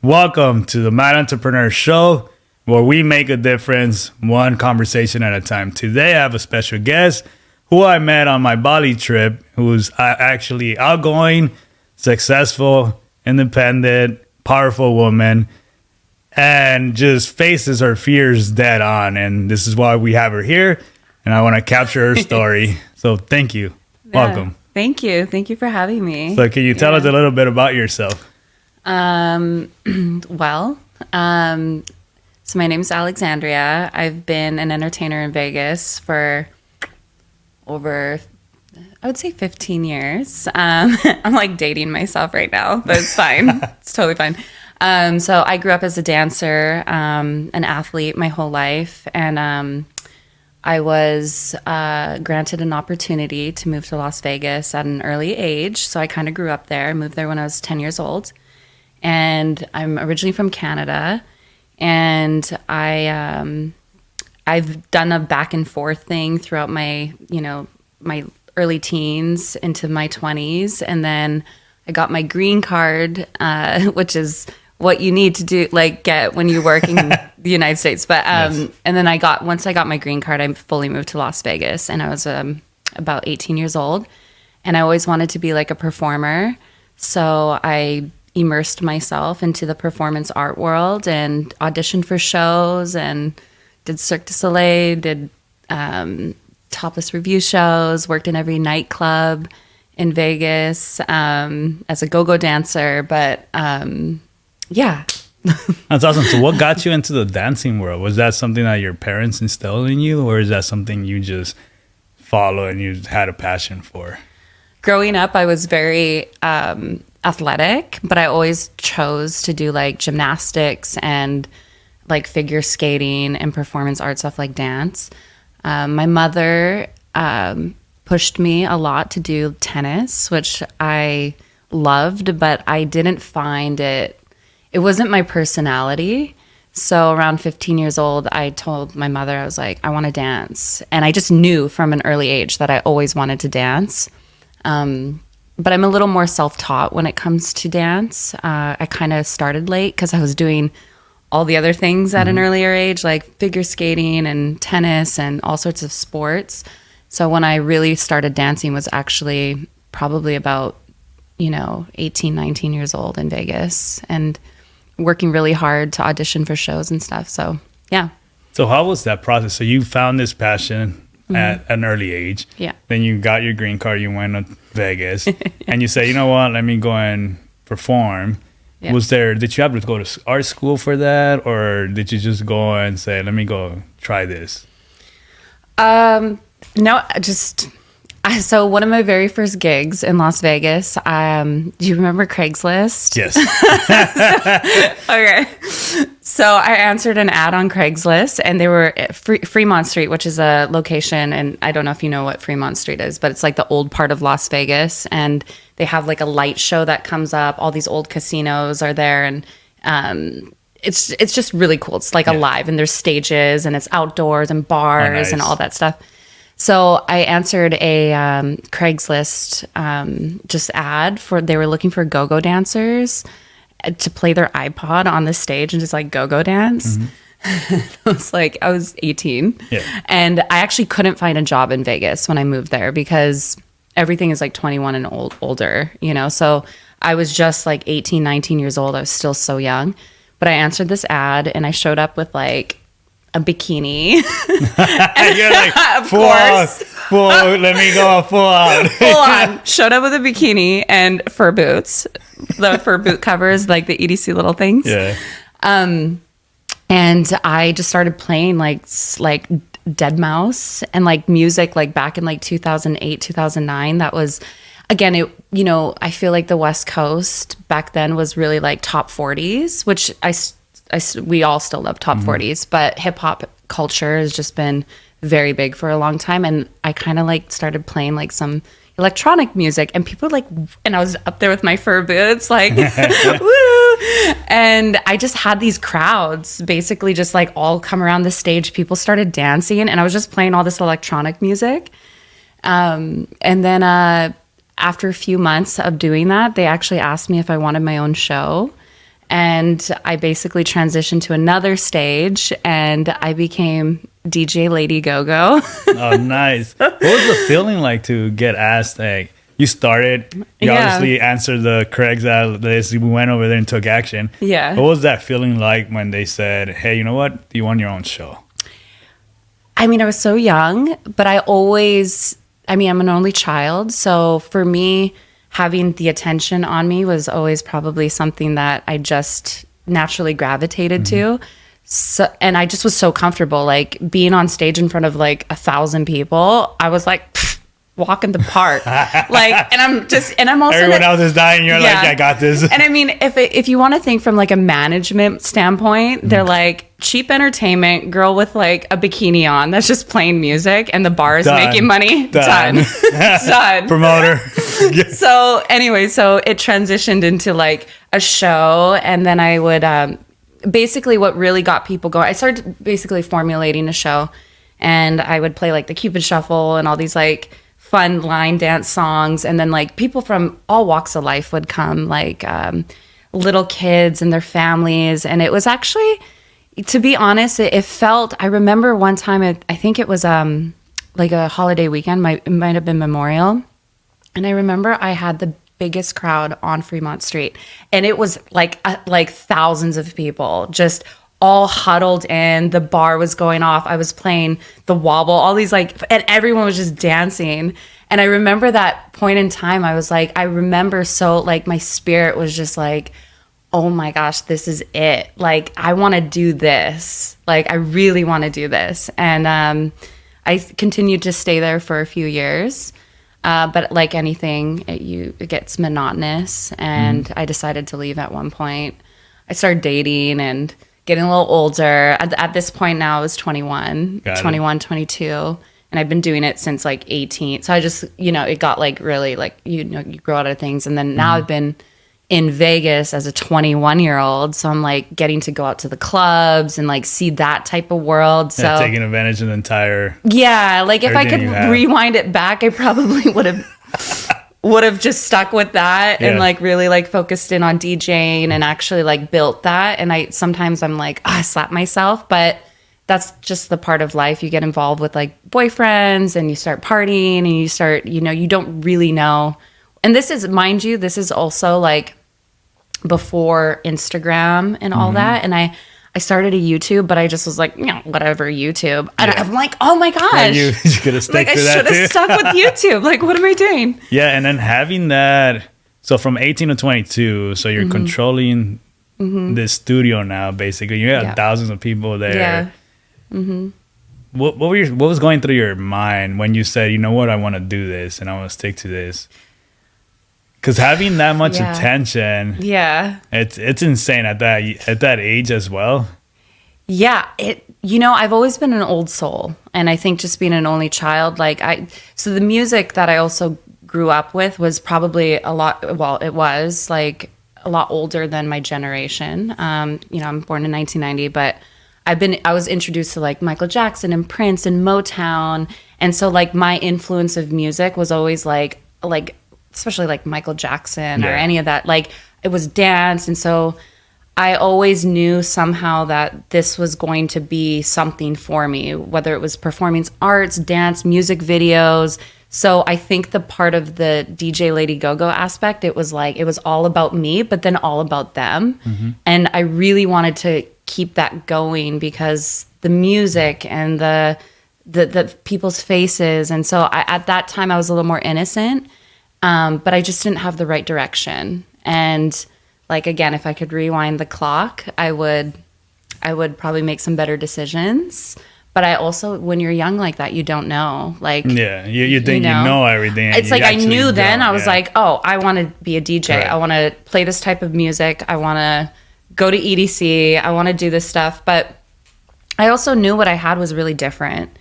Welcome to the Mad Entrepreneur Show, where we make a difference one conversation at a time. Today, I have a special guest who I met on my Bali trip, who's actually outgoing, successful, independent, powerful woman, and just faces her fears dead on. And this is why we have her here, and I want to capture her story. So thank you. Yeah, Welcome. Thank you. Thank you for having me. So can you tell us a little bit about yourself? So my name is Alexandria. I've been an entertainer in Vegas for over, I would say 15 years. I'm like dating myself right now, but it's fine. It's totally fine. So I grew up as a dancer, an athlete my whole life. And I was granted an opportunity to move to Las Vegas at an early age. So I kind of grew up there. I moved there when I was 10 years old. And I'm originally from Canada, and I've done a back and forth thing throughout my early teens into my 20s, and then I got my green card, which is what you need to do, like get when you work in the United States. But Yes. And then once I got my green card, I fully moved to Las Vegas, and I was about 18 years old, and I always wanted to be like a performer, so I immersed myself into the performance art world and auditioned for shows and did Cirque du Soleil, did topless review shows, worked in every nightclub in Vegas as a go-go dancer. But yeah. That's awesome. So what got you into the dancing world? Was that something that your parents instilled in you, or is that something you just follow and you had a passion for? Growing up, I was very athletic, but I always chose to do like gymnastics and like figure skating and performance art stuff like dance. My mother pushed me a lot to do tennis, which I loved, but I didn't find it wasn't my personality. So around 15 years old, I told my mother, I was like, I want to dance. And I just knew from an early age that I always wanted to dance. But I'm a little more self-taught when it comes to dance. I kind of started late because I was doing all the other things at an earlier age, like figure skating and tennis and all sorts of sports. So when I really started dancing was actually probably about, 18, 19 years old in Vegas and working really hard to audition for shows and stuff. So, yeah. So how was that process? So you found this passion at an early age. Yeah. Then you got your green card, you went to Vegas, and you say, you know what, let me go and perform. Yeah. Did you have to go to art school for that, or did you just go and say, let me go try this? No, so one of my very first gigs in Las Vegas, do you remember Craigslist? Yes. Okay. So I answered an ad on Craigslist, and they were at Fremont Street, which is a location, and I don't know if you know what Fremont Street is, but it's like the old part of Las Vegas, and they have like a light show that comes up. All these old casinos are there, and it's just really cool. It's like alive, and there's stages, and it's outdoors and bars and all that stuff. So I answered a Craigslist just ad they were looking for go-go dancers to play their iPod on the stage and just like go-go dance. I was 18. Yeah. And I actually couldn't find a job in Vegas when I moved there because everything is like 21 and older, So I was just like 18, 19 years old. I was still so young. But I answered this ad and I showed up with like a bikini. You're like, of course. Let me go full on. Full on. Showed up with a bikini and fur boots. The fur boot covers, like the EDC little things. Yeah. And I just started playing like Dead Mouse and like music like back in like 2008, 2009. That was, again, I feel like the West Coast back then was really like top 40s, which we all still love top 40s, but hip hop culture has just been very big for a long time. And I kind of like started playing like some electronic music, and people like, and I was up there with my fur boots, like, woo. And I just had these crowds basically just like all come around the stage. People started dancing, and I was just playing all this electronic music. And then after a few months of doing that, they actually asked me if I wanted my own show. And I basically transitioned to another stage and I became DJ Lady Go-Go. Oh, nice. What was the feeling like to get asked, like, you started, you obviously answered the Craigslist list, you went over there and took action. Yeah. What was that feeling like when they said, hey, you know what? You want your own show? I mean, I was so young, but I'm an only child. So for me, having the attention on me was always probably something that I just naturally gravitated to. So, and I just was so comfortable, like being on stage in front of like 1,000 people. I was like, walk in the park. Like, and I'm also everyone else is dying. You're like, I got this. And I mean, if you want to think from like a management standpoint, they're like cheap entertainment, girl with like a bikini on that's just playing music and the bar is making money. Done. Done. Promoter. So anyway, so it transitioned into like a show, and then I would basically what really got people going. I started basically formulating a show, and I would play like the Cupid Shuffle and all these like fun line dance songs, and then like people from all walks of life would come, like little kids and their families. And it was actually, to be honest, it felt, I remember one time, I think it was like a holiday weekend, it might have been Memorial, and I remember I had the biggest crowd on Fremont Street, and it was like thousands of people just all huddled in. The bar was going off. I was playing the wobble, all these like, and everyone was just dancing. And I remember that point in time, I was like, I remember so like my spirit was just like, oh my gosh, this is it. Like, I want to do this. Like, I really want to do this. And I continued to stay there for a few years. But like anything, it gets monotonous. And I decided to leave at one point. I started dating and getting a little older. At this point now, I was 21, 22. And I've been doing it since like 18. So I just, it got like really like, you grow out of things. And then now I've been in Vegas as a 21-year-old. So I'm like getting to go out to the clubs and like see that type of world. So yeah, taking advantage of the entire. Yeah. Like if I could rewind it back, I probably would have just stuck with that and like really like focused in on DJing and actually like built that. And sometimes I'm like, I slap myself, but that's just the part of life. You get involved with like boyfriends and you start partying and you start, you don't really know. And this is, mind you, this is also like before Instagram and all that. And I started a YouTube, but I just was like, whatever, YouTube. And I'm like, oh my gosh. You could have stuck like, to I that should have stuck with YouTube. Like, what am I doing? Yeah, and then having that, so from 18 to 22, so you're controlling this studio now, basically. You have thousands of people there. Yeah. What was going through your mind when you said, you know what, I want to do this and I want to stick to this? Because having that much attention, it's insane at that age as well. Yeah, I've always been an old soul, and I think just being an only child, so the music that I also grew up with was probably a lot. Well, it was like a lot older than my generation. I'm born in 1990, but I was introduced to like Michael Jackson and Prince and Motown, and so like my influence of music was always like especially like Michael Jackson or any of that. Like it was dance. And so I always knew somehow that this was going to be something for me, whether it was performing arts, dance, music videos. So I think the part of the DJ Lady Go-Go aspect, it was all about me, but then all about them. And I really wanted to keep that going because the music and the people's faces. And so at that time I was a little more innocent. But I just didn't have the right direction. And like, again, if I could rewind the clock, I would probably make some better decisions. But I also, when you're young like that, you don't know. Like, you think you know everything. It's like I knew then. I was like, oh, I want to be a DJ. Correct. I want to play this type of music. I want to go to EDC. I want to do this stuff. But I also knew what I had was really different.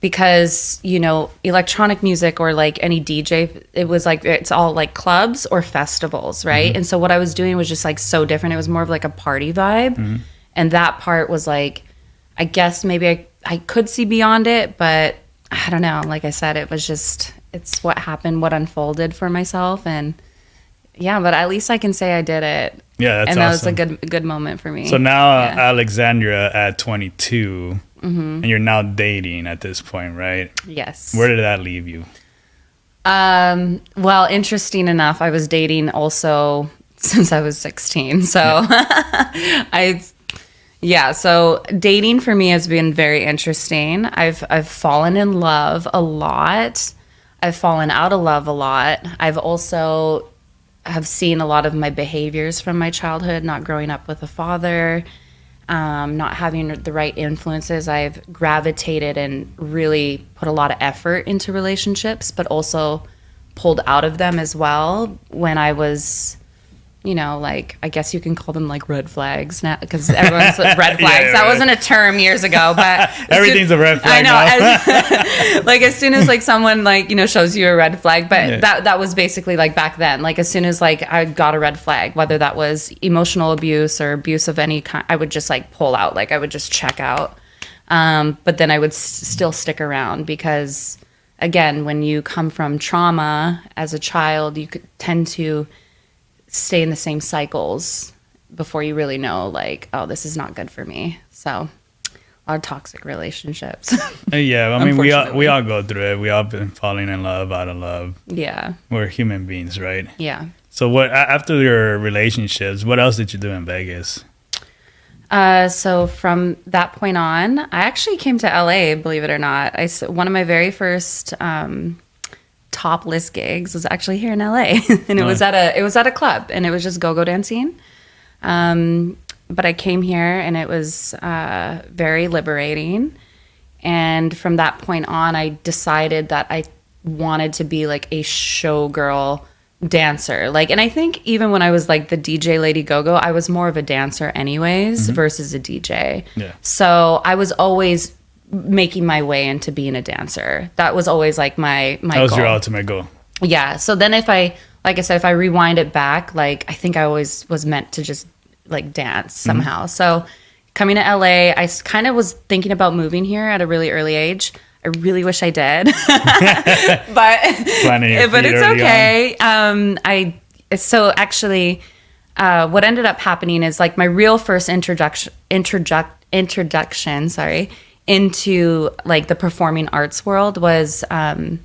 Because, electronic music or like any DJ, it was like, it's all like clubs or festivals, right? And so what I was doing was just like so different. It was more of like a party vibe. And that part was like, I guess maybe I could see beyond it, but I don't know. Like I said, it was just, it's what happened, what unfolded for myself. And, yeah, but at least I can say I did it. Yeah, that's and that awesome. was a good moment for me. So now Yeah. Alexandria at 22, and you're now dating at this point, right? Yes. Where did that leave you? Well, interesting enough, I was dating also since I was 16. So so dating for me has been very interesting. I've fallen in love a lot. I've fallen out of love a lot. I've also have seen a lot of my behaviors from my childhood, not growing up with a father, not having the right influences. I've gravitated and really put a lot of effort into relationships, but also pulled out of them as well when I was, like, I guess you can call them like red flags now, because everyone's red flags. Yeah, that right. wasn't a term years ago, but Everything's a red flag I know. now. Like as soon as like someone like, shows you a red flag, but that was basically like back then, like as soon as like I got a red flag, whether that was emotional abuse or abuse of any kind, I would just like pull out, like I would just check out. But then I would still stick around because again, when you come from trauma as a child, you could tend to stay in the same cycles before you really know, like, oh, this is not good for me. So a lot of toxic relationships. Yeah, I mean, we all go through it. We all been falling in love, out of love. Yeah. We're human beings, right? Yeah. So what after your relationships, what else did you do in Vegas? So from that point on, I actually came to LA, believe it or not. One of my very first top list gigs was actually here in LA, and it was at a club, and it was just go-go dancing. But I came here, and it was very liberating. And from that point on, I decided that I wanted to be like a showgirl dancer. Like, and I think even when I was like the DJ Lady Go-Go, I was more of a dancer anyways versus a DJ. Yeah. So I was always making my way into being a dancer. That was always like my That was goal. your ultimate goal. Yeah. So then if I rewind it back, like I think I always was meant to just like dance somehow. So coming to LA, I kind of was thinking about moving here at a really early age. I really wish I did, but it's okay. So actually, what ended up happening is like my real first introduction, into like the performing arts world was a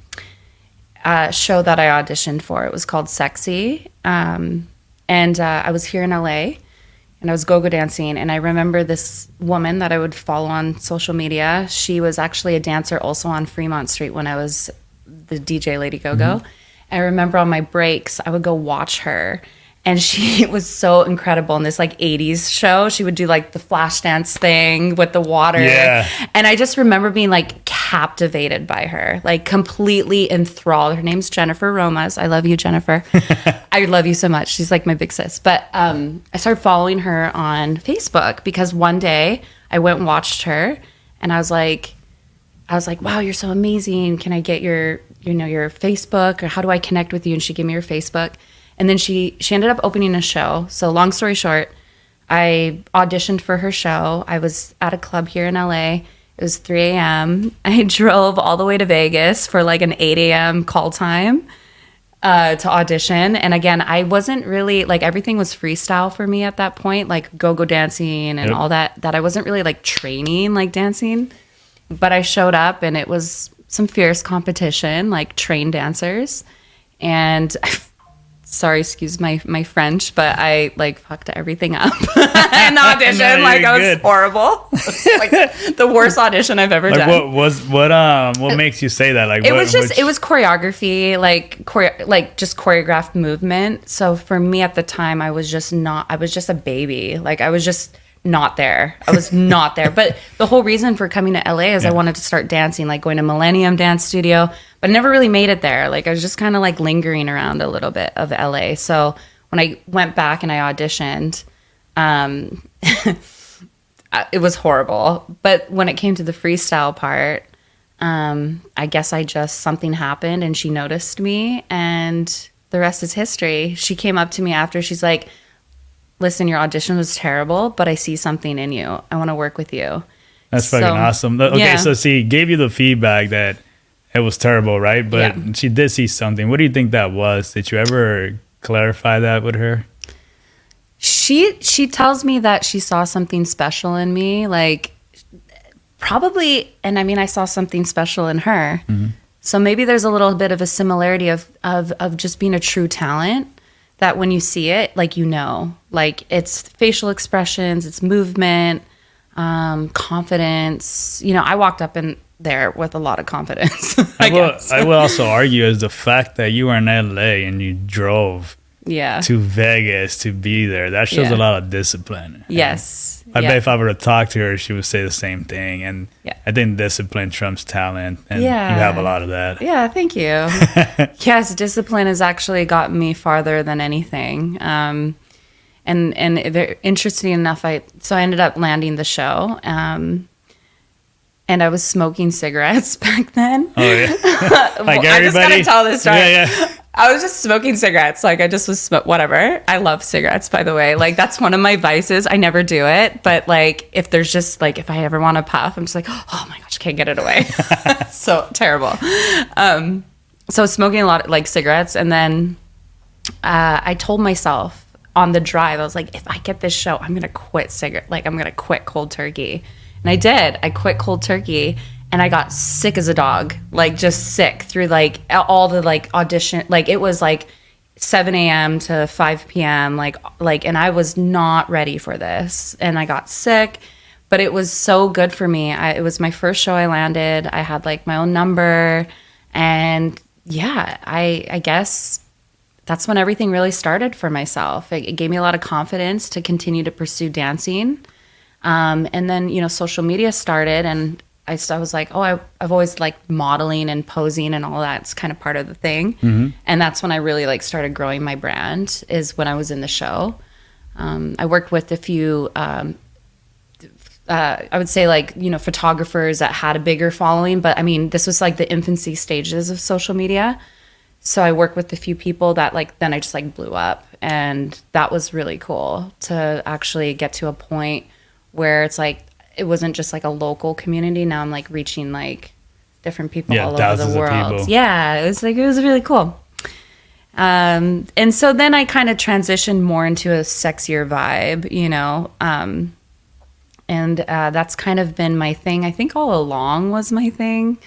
show that I auditioned for. It was called Sexy, and I was here in LA. And I was go-go dancing, and I remember this woman that I would follow on social media. She was actually a dancer also on Fremont Street when I was the DJ Lady Go-Go. I remember on my breaks, I would go watch her, and she was so incredible in this like 80s show. She would do like the flash dance thing with the water. Yeah. And I just remember being like captivated by her, like completely enthralled. Her name's Jennifer Romas. I love you, Jennifer. I love you so much. She's like my big sis. But I started following her on Facebook because one day I went and watched her, and I was like, wow, you're so amazing. Can I get your Facebook, or how do I connect with you? And she gave me her Facebook. And then she ended up opening a show. So long story short, I auditioned for her show. I was at a club here in LA. It was 3 a.m. I drove all the way to Vegas for like an 8 a.m. call time to audition. And again, I wasn't really, like, everything was freestyle for me at that point, like go-go dancing and all that I wasn't really like training, like dancing. But I showed up, and it was some fierce competition, like trained dancers. And sorry, excuse my French, but I like fucked everything up in the audition. No, like I was good. Horrible. Like the worst audition I've ever done. What makes you say that? Like it was choreography, like just choreographed movement. So for me at the time, I was just a baby. Like I was just not there. I was not there. But the whole reason for coming to LA is I wanted to start dancing, like going to Millennium Dance Studio, but I never really made it there. Like I was just kind of like lingering around a little bit of LA. So when I went back and I auditioned, it was horrible. But when it came to the freestyle part, I guess something happened and she noticed me, and the rest is history. She came up to me after. She's like, listen, your audition was terrible, but I see something in you. I want to work with you. That's fucking awesome. Okay, so she gave you the feedback that it was terrible, right? But she did see something. What do you think that was? Did you ever clarify that with her? She tells me that she saw something special in me, like probably, and I mean, I saw something special in her. Mm-hmm. So maybe there's a little bit of a similarity of just being a true talent, that when you see it, like, like it's facial expressions, it's movement, confidence. I walked up in there with a lot of confidence. I will also argue is the fact that you were in LA and you drove to Vegas to be there. That shows a lot of discipline. Yes. I bet if I were to talk to her, she would say the same thing. And I think discipline trumps talent. And you have a lot of that. Yeah, thank you. Yes, discipline has actually gotten me farther than anything. And interesting enough, I ended up landing the show. And I was smoking cigarettes back then. Oh, yeah. Like everybody? I just got to tell this story. Yeah. I was just smoking cigarettes. Like, I just was whatever. I love cigarettes, by the way. Like, that's one of my vices. I never do it. But, like, if there's just, like, if I ever want to puff, I'm just like, oh, my gosh, can't get it away. So terrible. So smoking a lot of, like, cigarettes. And then I told myself on the drive, I was like, if I get this show, I'm going to quit cigarette. Like, I'm going to quit cold turkey. And I did. I quit cold turkey. And I got sick as a dog, like just sick through like all the like audition. Like it was like 7 a.m. to 5 p.m. Like, and I was not ready for this. And I got sick, but it was so good for me. It was my first show I landed. I had like my own number. And yeah, I guess that's when everything really started for myself. It gave me a lot of confidence to continue to pursue dancing. And then, social media started, and I was like, I've always liked modeling and posing and all that's kind of part of the thing. Mm-hmm. And that's when I really like started growing my brand, is when I was in the show. I worked with a few, I would say like, photographers that had a bigger following, but I mean, this was like the infancy stages of social media. So I worked with a few people that like, then I just like blew up, and that was really cool to actually get to a point where it's like, it wasn't just like a local community. Now I'm like reaching like different people all over the world. Yeah, it was really cool. And so then I kind of transitioned more into a sexier vibe, and that's kind of been my thing. I think all along was my thing.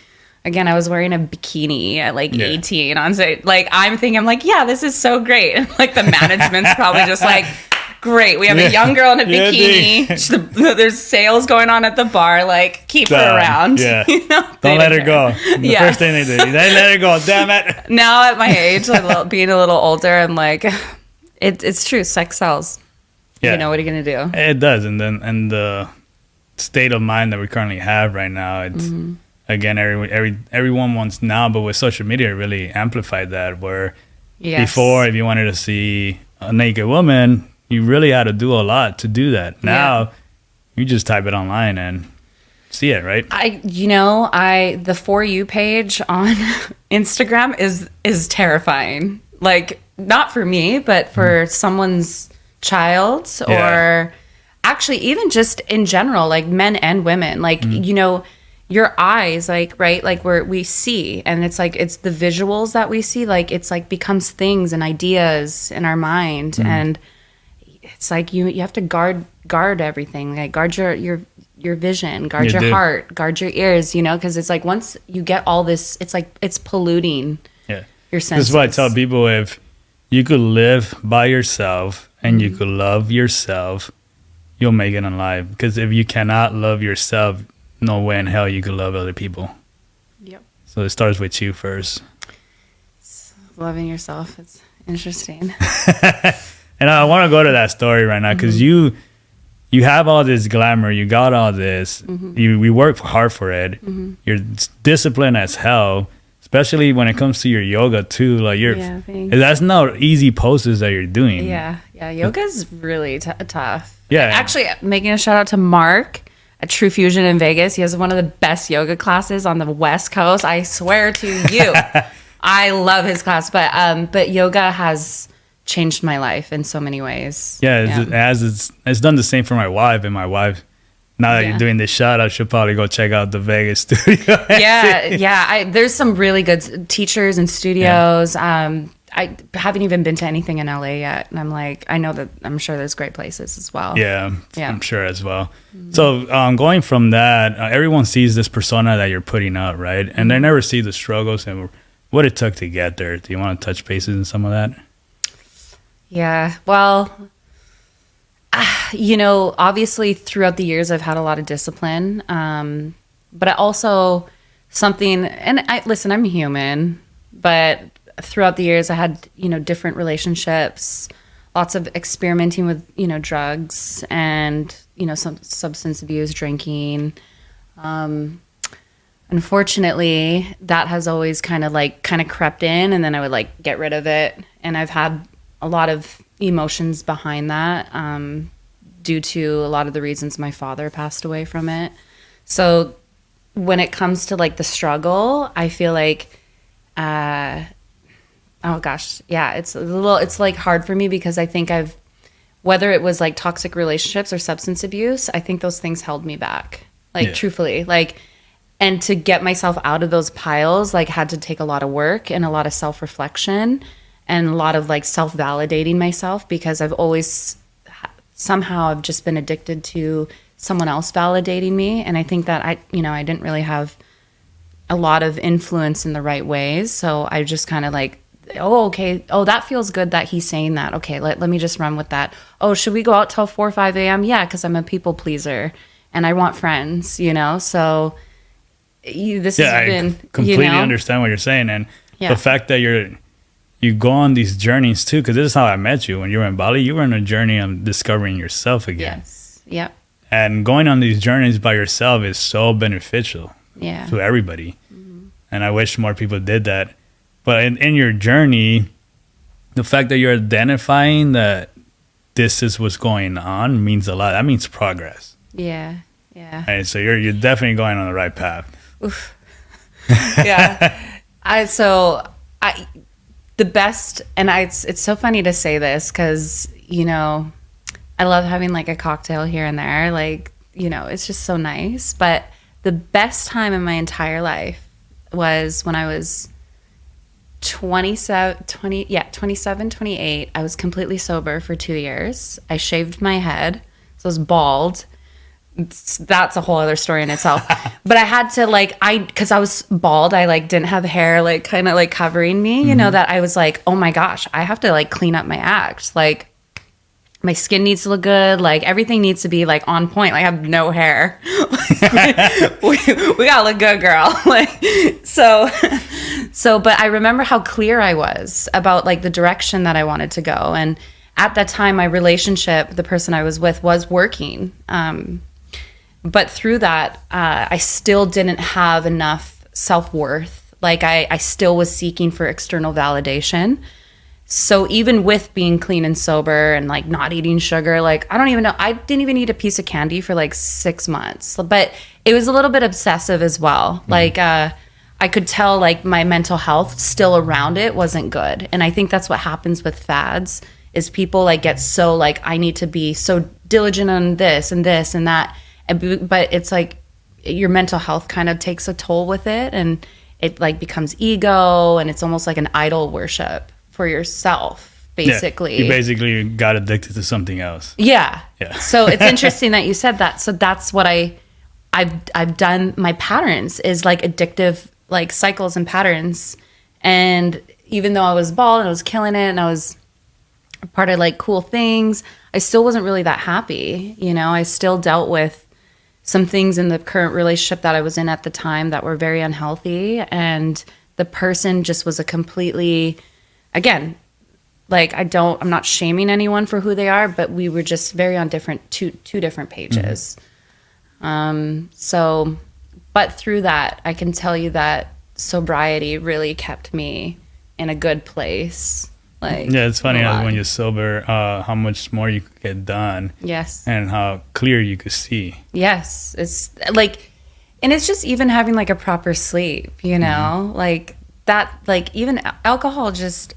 Again, I was wearing a bikini at like 18 on stage. Like I'm like, yeah, this is so great. And like the management's probably just like, great, we have a young girl in a bikini. There's sales going on at the bar. Like, keep her around. Yeah. Don't let her go. The first thing they let her go. Damn it. Now at my age, like being a little older, I'm like, it's true. Sex sells. Yeah. What are you gonna do? It does, and the state of mind that we currently have right now, it's again everyone wants now, but with social media, it really amplified that. Where before, if you wanted to see a naked woman, you really had to do a lot to do that. Now, you just type it online and see it, right? The For You page on Instagram is terrifying. Like, not for me, but for someone's child, or actually even just in general, like men and women. Like, your eyes, like, right? Like where we see, and it's like, it's the visuals that we see. Like, it's like becomes things and ideas in our mind. And it's like you have to guard everything, like guard your vision, guard your heart, guard your ears, because it's like once you get all this, it's like it's polluting your senses. This is why I tell people, if you could live by yourself and you could love yourself, you'll make it in life. Because if you cannot love yourself, no way in hell you could love other people. Yep. So it starts with you first. Loving yourself, it's interesting. And I want to go to that story right now, because you have all this glamour, you got all this, we work hard for it. You're disciplined as hell, especially when it comes to your yoga too. Like that's not easy poses that you're doing. Yeah, yoga's really tough. Yeah, actually, making a shout out to Mark at True Fusion in Vegas. He has one of the best yoga classes on the West Coast. I swear to you, I love his class. But yoga has changed my life in so many ways. It's done the same for my wife. And my wife, now that you're doing this shout out, should probably go check out the Vegas studio. There's some really good teachers and studios. I I haven't even been to anything in LA yet. And I'm like, I'm sure there's great places as well. Yeah, I'm sure as well. So going from that, everyone sees this persona that you're putting up, right? And they never see the struggles and what it took to get there. Do you want to touch bases in some of that? Yeah. Well, obviously throughout the years, I've had a lot of discipline. But I also listen, I'm human, but throughout the years I had, different relationships, lots of experimenting with, drugs and, some substance abuse, drinking. Unfortunately, that has always kind of crept in, and then I would get rid of it. And I've had a lot of emotions behind that, due to a lot of the reasons my father passed away from it. So when it comes to the struggle, I feel like, oh gosh, yeah, it's hard for me because I think whether it was toxic relationships or substance abuse, I think those things held me back, truthfully, and to get myself out of those piles, had to take a lot of work and a lot of self-reflection and a lot of self-validating myself, because I've always I've just been addicted to someone else validating me. And I think that I didn't really have a lot of influence in the right ways. So I just kind of okay. Oh, that feels good that he's saying that. Okay, let me just run with that. Oh, should we go out till 4 or 5 a.m.? Yeah, because I'm a people pleaser and I want friends, So this has been... I completely understand what you're saying. And the fact that you go on these journeys too, because this is how I met you. When you were in Bali, you were on a journey of discovering yourself again. Yes. Yep. And going on these journeys by yourself is so beneficial to everybody. Mm-hmm. And I wish more people did that. But in your journey, the fact that you're identifying that this is what's going on means a lot. That means progress. Yeah. Yeah. And so you're definitely going on the right path. Oof. Yeah. The best, and it's so funny to say this because, I love having a cocktail here and there. It's just so nice. But the best time in my entire life was when I was 27, 28. I was completely sober for 2 years. I shaved my head. So I was bald. That's a whole other story in itself. But I had to because I was bald, I didn't have hair kind of covering me, that I was oh my gosh, I have to clean up my act. My skin needs to look good. Everything needs to be on point. I have no hair. we gotta look good, girl. But I remember how clear I was about the direction that I wanted to go. And at that time, my relationship, the person I was with, was working. But through that, I still didn't have enough self-worth. I still was seeking for external validation. So even with being clean and sober and not eating sugar, I don't even know, I didn't even eat a piece of candy for 6 months. But it was a little bit obsessive as well. I could tell my mental health still around it wasn't good. And I think that's what happens with fads is people get so I need to be so diligent on this and this and that. But it's your mental health kind of takes a toll with it, and it becomes ego, and it's almost like an idol worship for yourself, basically. Yeah, you basically got addicted to something else. Yeah. So it's interesting that you said that. So that's what I've done. My patterns is addictive cycles and patterns. And even though I was bald and I was killing it and I was part of cool things, I still wasn't really that happy. I still dealt with some things in the current relationship that I was in at the time that were very unhealthy. And the person just was a completely, again, I'm not shaming anyone for who they are, but we were just very on two different pages. Mm-hmm. But through that, I can tell you that sobriety really kept me in a good place. It's funny how when you're sober, how much more you could get done. Yes. And how clear you could see. Yes. It's and it's just even having a proper sleep, mm-hmm. That, even alcohol just,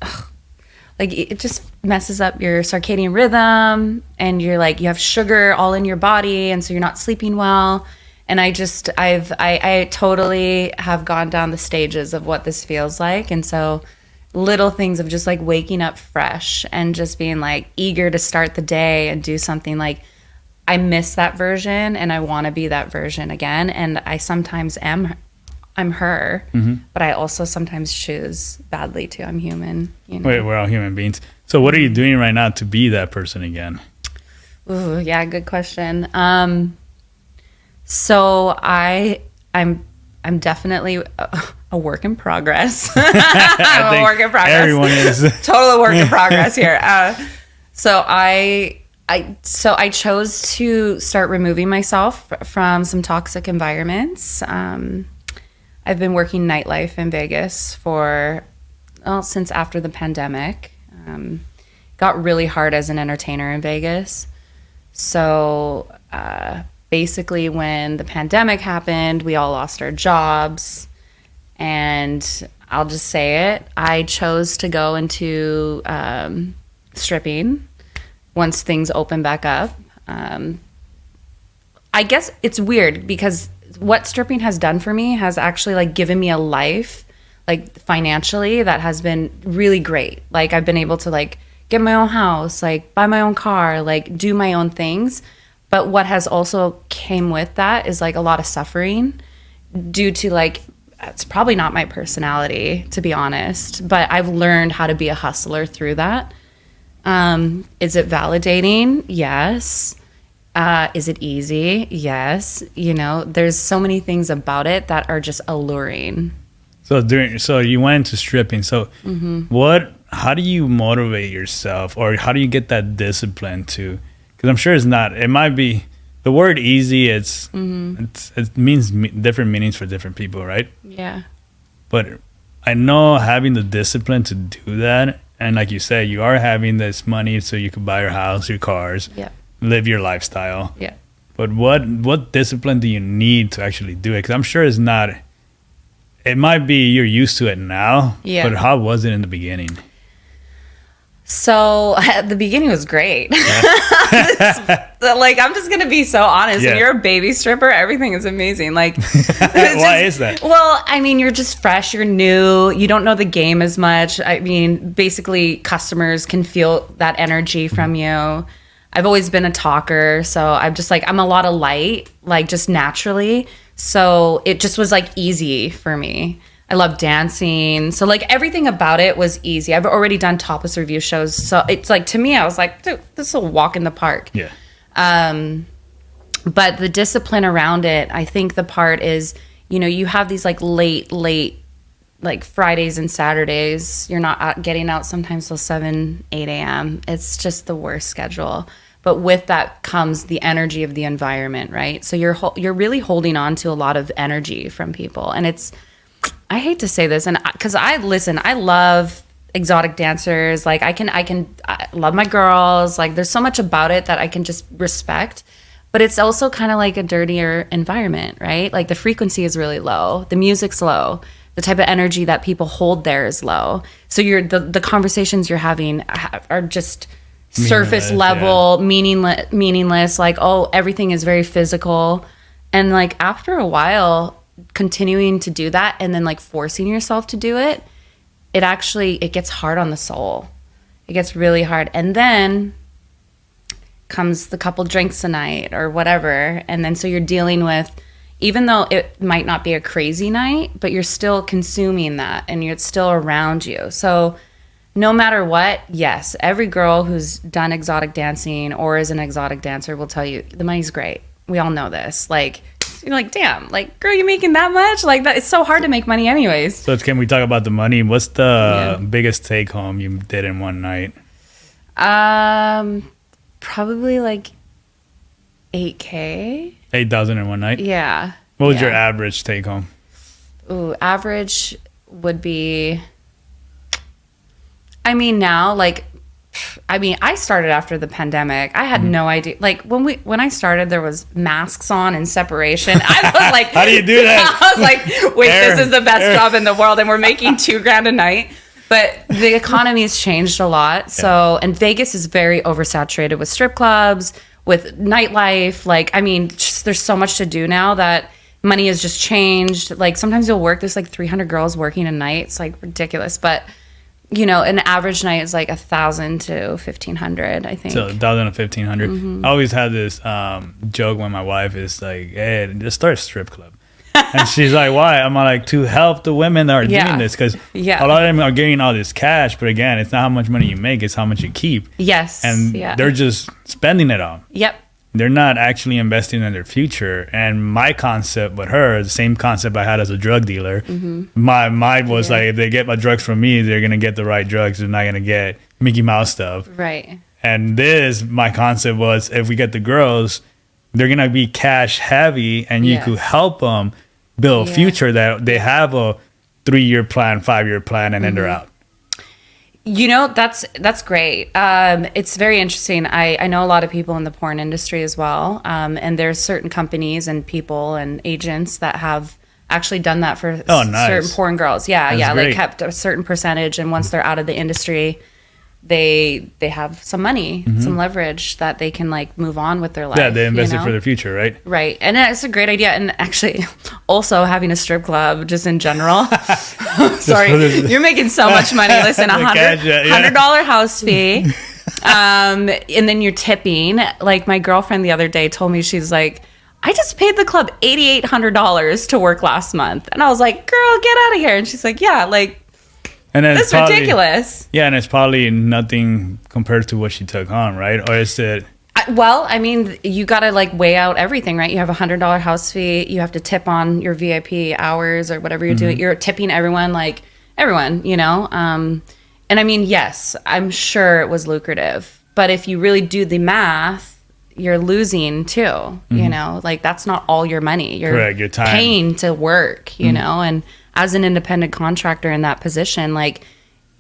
it just messes up your circadian rhythm, and you're you have sugar all in your body, and so you're not sleeping well. And I totally have gone down the stages of what this feels like. And so little things of just like waking up fresh and just being like eager to start the day and do something. Like I miss that version and I want to be that version again. And I sometimes I'm her, but I also sometimes choose badly too. I'm human. You know? Wait, we're all human beings. So what are you doing right now to be that person again? Ooh, yeah, good question. So I'm definitely a work in progress. I'm a work in progress. Everyone is Total work in progress here. So I chose to start removing myself from some toxic environments. I've been working nightlife in Vegas since after the pandemic. Got really hard as an entertainer in Vegas. So basically when the pandemic happened, we all lost our jobs. And I'll just say it, I chose to go into stripping once things opened back up. I guess it's weird because what stripping has done for me has actually like given me a life, like financially, that has been really great. Like I've been able to like get my own house, like buy my own car, like do my own things. But what has also came with that is like a lot of suffering due to like, it's probably not my personality, to be honest, but I've learned how to be a hustler through that. Is it validating? Yes. Is it easy? Yes. You know, there's so many things about it that are just alluring. So you went into stripping. So how do you motivate yourself, or how do you get that discipline to, because I'm sure it might be the word easy. It means different meanings for different people, right? Yeah. But I know having the discipline to do that, and like you said, you are having this money so you can buy your house, your cars, live your lifestyle. Yeah. But what discipline do you need to actually do it? Because I'm sure it's not. It might be you're used to it now, but how was it in the beginning? So at the beginning was great. Like, I'm just going to be so honest. When you're a baby stripper, everything is amazing. Like, why is that? Well, I mean, you're just fresh. You're new. You don't know the game as much. I mean, basically customers can feel that energy from you. I've always been a talker. So I'm a lot of light, like just naturally. So it just was like easy for me. I love dancing. So like everything about it was easy. I've already done topless review shows. So it's like, to me, I was like, dude, this is a walk in the park. Yeah. But the discipline around it, I think the part is, you know, you have these like late, like Fridays and Saturdays. You're not getting out sometimes till 7, 8 a.m. It's just the worst schedule. But with that comes the energy of the environment, right? So you're really holding on to a lot of energy from people. And I hate to say this, and because I love exotic dancers. Like I love my girls. Like there's so much about it that I can just respect, but it's also kind of like a dirtier environment, right? Like the frequency is really low. The music's low. The type of energy that people hold there is low. So the conversations you're having are just surface level, meaningless. Like, oh, everything is very physical. And like after a while, continuing to do that and then like forcing yourself to do it, it gets hard on the soul. It gets really hard. And then comes the couple drinks a night or whatever. And then so you're dealing with, even though it might not be a crazy night, but you're still consuming that and it's still around you. So no matter what, yes, every girl who's done exotic dancing or is an exotic dancer will tell you the money's great. We all know this. Like, you're like, damn, like, girl, you making that much? Like, that it's so hard to make money anyways. So can we talk about the money? What's the biggest take home you did in one night? Probably like $8,000. 8,000 in one night? Yeah. What was your average take home? Ooh, average would be, I mean, now, like, I started after the pandemic. I had no idea. Like when I started, there was masks on and separation. I was like, how do you do that? I was like, wait, this is the best job in the world, and we're making $2,000 a night. But the economy has changed a lot. So, and Vegas is very oversaturated with strip clubs, with nightlife. Like, I mean, there's so much to do now that money has just changed. Like sometimes you'll work. There's like 300 girls working a night. It's like ridiculous, but an average night is like 1,000 to 1,500, I think. So 1,000 to 1,500. I always had this joke when my wife is like, "Hey, just start a strip club." And she's like, "Why?" I'm like, "To help the women that are doing this, because a lot of them are getting all this cash, but again, it's not how much money you make, it's how much you keep." Yes. And they're just spending it all. Yep. They're not actually investing in their future. And my concept with her, the same concept I had as a drug dealer, my mind was like, if they get my drugs from me, they're going to get the right drugs. They're not going to get Mickey Mouse stuff. Right. And my concept was, if we get the girls, they're going to be cash heavy, and you could help them build a future that they have a 3-year plan, 5-year plan, and then they're out. That's great. It's very interesting. I know a lot of people in the porn industry as well. And there's certain companies and people and agents that have actually done that for certain porn girls. Yeah. That's great. Like kept a certain percentage. And once they're out of the industry, they have some money, some leverage that they can like move on with their life. Yeah, they invested for their future, right? Right. And it's a great idea. And actually also having a strip club just in general. Sorry, you're making so much money. Listen, $100 house fee. And then you're tipping. Like my girlfriend the other day told me, she's like, I just paid the club $8,800 to work last month. And I was like, girl, get out of here. And she's like, yeah, like, and then that's ridiculous. Yeah, and it's probably nothing compared to what she took on, right? Or is it? Well, I mean, you got to like weigh out everything, right? You have $100 house fee. You have to tip on your VIP hours or whatever you're doing. You're tipping everyone, And I mean, yes, I'm sure it was lucrative. But if you really do the math, you're losing too, Like that's not all your money. You're correct, your time. Paying to work, and as an independent contractor in that position, like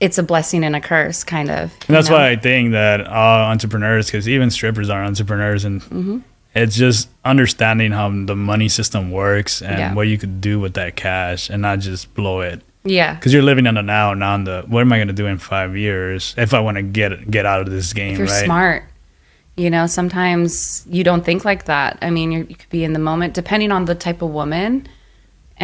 it's a blessing and a curse kind of. And that's why I think that all entrepreneurs, because even strippers are entrepreneurs, and it's just understanding how the money system works and what you could do with that cash and not just blow it. Yeah. Because you're living on the now, not on the, what am I going to do in 5 years if I want to get out of this game, if you're right? Smart. Sometimes you don't think like that. I mean, you could be in the moment, depending on the type of woman.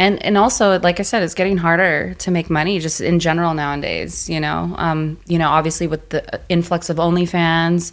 And also, like I said, it's getting harder to make money just in general nowadays, obviously with the influx of OnlyFans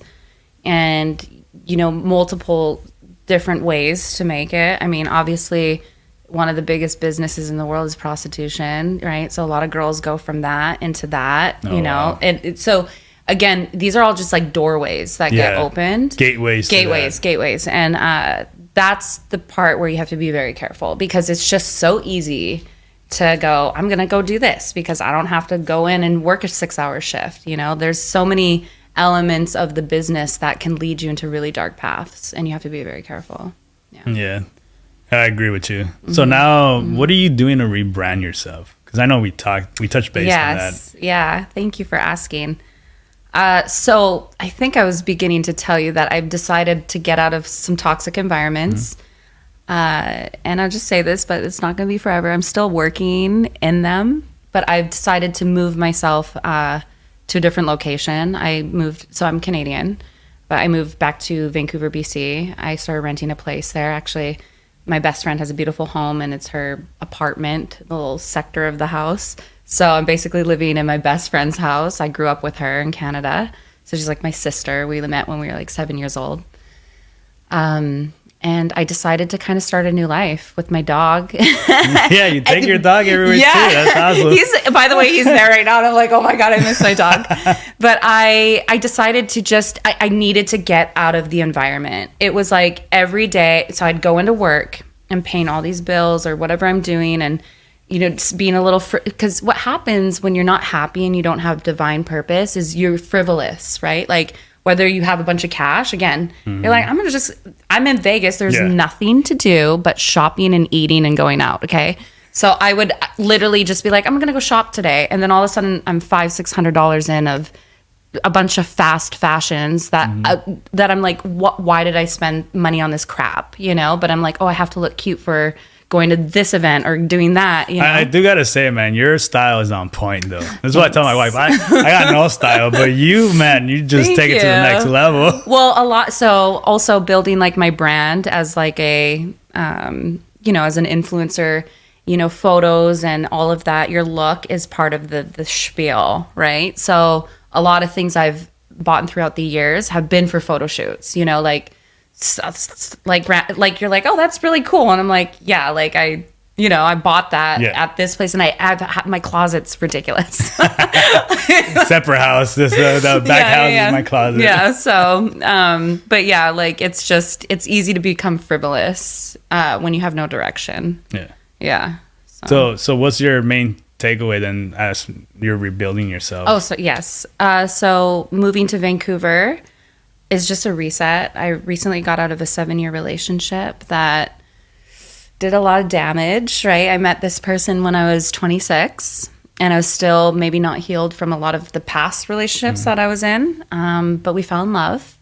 and, multiple different ways to make it. I mean, obviously, one of the biggest businesses in the world is prostitution, right? So a lot of girls go from that into that, Wow. And so, again, these are all just like doorways that get opened. Gateways. And that's the part where you have to be very careful, because it's just so easy to go, I'm going to go do this because I don't have to go in and work a 6-hour shift. There's so many elements of the business that can lead you into really dark paths, and you have to be very careful. Yeah, I agree with you. So now what are you doing to rebrand yourself? Because I know we touched base on that. Yeah. Thank you for asking. So I think I was beginning to tell you that I've decided to get out of some toxic environments. And I'll just say this, but it's not going to be forever. I'm still working in them, but I've decided to move myself to a different location. So I'm Canadian, but I moved back to Vancouver, BC. I started renting a place there. Actually, my best friend has a beautiful home, and it's her apartment, the little sector of the house. So I'm basically living in my best friend's house. I grew up with her in Canada. So she's like my sister. We met when we were like 7 years old. And I decided to kind of start a new life with my dog. Yeah, you take your dog everywhere too. That's awesome. By the way, he's there right now. And I'm like, oh my God, I miss my dog. But I decided to I needed to get out of the environment. It was like every day. So I'd go into work and paying all these bills or whatever I'm doing, and just being a little, because what happens when you're not happy and you don't have divine purpose is you're frivolous, right? Like whether you have a bunch of cash, again, you're like, I'm in Vegas. There's nothing to do but shopping and eating and going out. Okay. So I would literally just be like, I'm going to go shop today. And then all of a sudden I'm $500-$600 in of a bunch of fast fashions that I'm like, why did I spend money on this crap? But I'm like, oh, I have to look cute for going to this event or doing that. I do gotta say, man, your style is on point though. That's what I tell my wife. I got no style, but you just take it to the next level. Well, a lot. So also building like my brand as like a as an influencer photos and all of that, your look is part of the spiel, right? So a lot of things I've bought throughout the years have been for photo shoots, like you're like, oh, that's really cool. And I'm like, yeah, like I bought that at this place, and my closet's ridiculous. Separate house. The back house is my closet. Yeah. So, but yeah, like it's easy to become frivolous when you have no direction. Yeah. Yeah. So what's your main takeaway then as you're rebuilding yourself? Oh, so yes. So moving to Vancouver is just a reset. I recently got out of a 7-year relationship that did a lot of damage, right? I met this person when I was 26, and I was still maybe not healed from a lot of the past relationships that I was in. But we fell in love,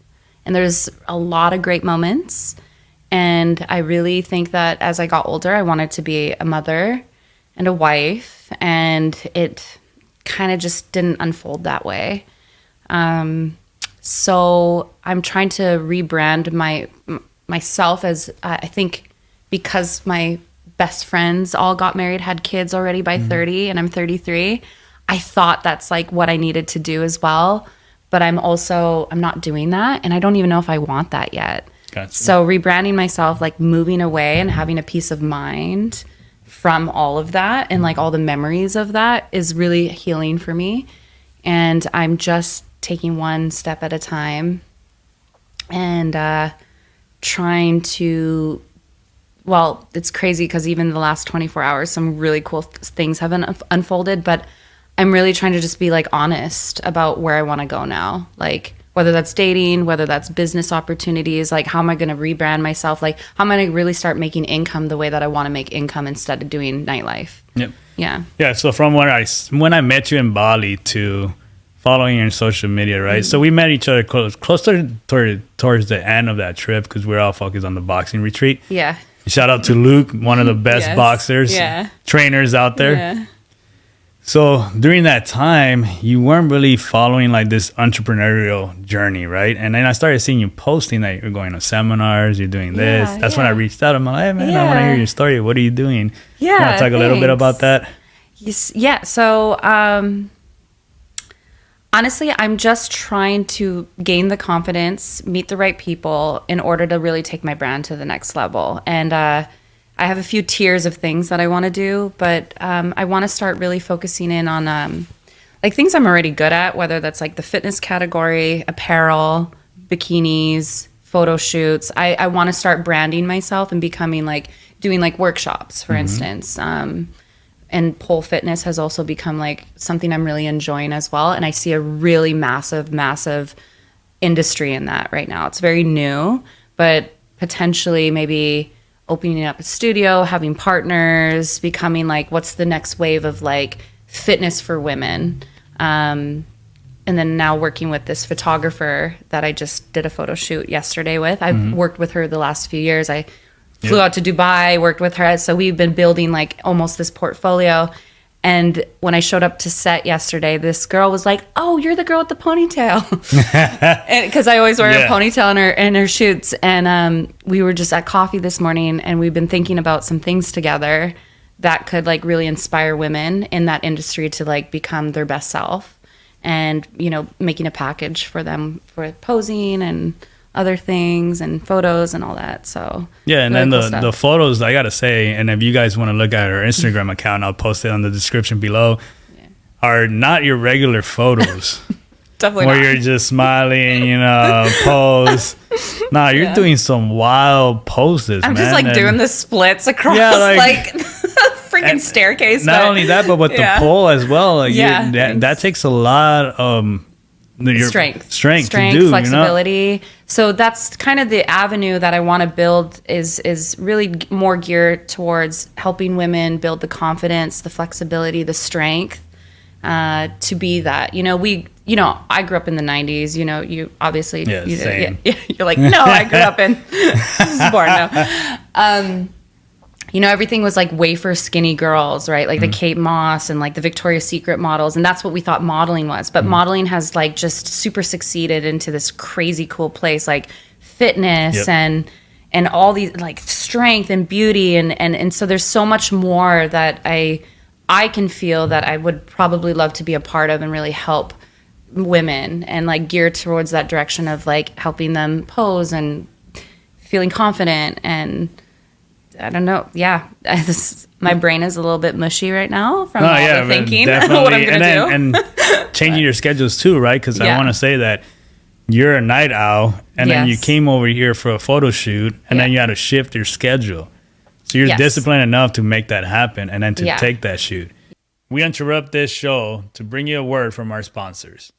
and there's a lot of great moments. And I really think that as I got older, I wanted to be a mother and a wife, and it kind of just didn't unfold that way. So I'm trying to rebrand myself as I think, because my best friends all got married, had kids already by 30, and I'm 33. I thought that's like what I needed to do as well. But I'm not doing that. And I don't even know if I want that yet. Gotcha. So rebranding myself, like moving away and having a peace of mind from all of that and like all the memories of that is really healing for me. And I'm just taking one step at a time and trying to, well, it's crazy because even the last 24 hours, some really cool things have unfolded, but I'm really trying to just be like honest about where I want to go now. Like whether that's dating, whether that's business opportunities, like how am I going to rebrand myself? Like how am I going to really start making income the way that I want to make income instead of doing nightlife? Yep. Yeah. Yeah. So from when I met you in Bali to following you on social media, right? So we met each other closer towards the end of that trip because we were all focused on the boxing retreat. Yeah. Shout out to Luke, one of the best boxers, trainers out there. Yeah. So during that time, you weren't really following like this entrepreneurial journey, right? And then I started seeing you posting that you're going to seminars, you're doing this. That's when I reached out. I'm like, hey man, I want to hear your story. What are you doing? Yeah. You want to talk a little bit about that? Yeah. So honestly, I'm just trying to gain the confidence, meet the right people in order to really take my brand to the next level. And I have a few tiers of things that I want to do, but I want to start really focusing in on like things I'm already good at, whether that's like the fitness category, apparel, bikinis, photo shoots. I want to start branding myself and becoming like doing like workshops, for instance. And pole fitness has also become like something I'm really enjoying as well. And I see a really massive industry in that right now. It's very new, but potentially maybe opening up a studio, having partners, becoming like, what's the next wave of like fitness for women? And then now working with this photographer that I just did a photo shoot yesterday with. I've worked with her the last few years. I flew out to Dubai, worked with her. So we've been building like almost this portfolio. And when I showed up to set yesterday, this girl was like, oh, you're the girl with the ponytail. Because I always wear a ponytail in her shoots. And we were just at coffee this morning, and we've been thinking about some things together that could like really inspire women in that industry to like become their best self. And, making a package for them for posing and other things and photos and all that. So yeah, and really then cool the photos, I gotta say, and if you guys want to look at our Instagram account, I'll post it on the description below, are not your regular photos. Definitely where not. you're just smiling, pose. Nah, you're doing some wild poses. I'm man. just like doing the splits across like freaking staircase. Not only that, but with the pole as well. Like that takes a lot of strength to do, flexibility. So that's kind of the avenue that I want to build is really more geared towards helping women build the confidence, the flexibility, the strength to be that. I grew up in the 90s. You obviously you're like, no, I grew up in this is boring now. Everything was like wafer skinny girls, right? Like the Kate Moss and like the Victoria's Secret models. And that's what we thought modeling was. But modeling has like just super succeeded into this crazy cool place, like fitness and all these like strength and beauty, and so there's so much more that I can feel that I would probably love to be a part of and really help women and like gear towards that direction of like helping them pose and feeling confident. And I don't know. Yeah. My brain is a little bit mushy right now from all the thinking what I'm going to do. And changing your schedules too, right? Because I want to say that you're a night owl, and then you came over here for a photo shoot, and then you had to shift your schedule. So you're disciplined enough to make that happen and then to take that shoot. We interrupt this show to bring you a word from our sponsors.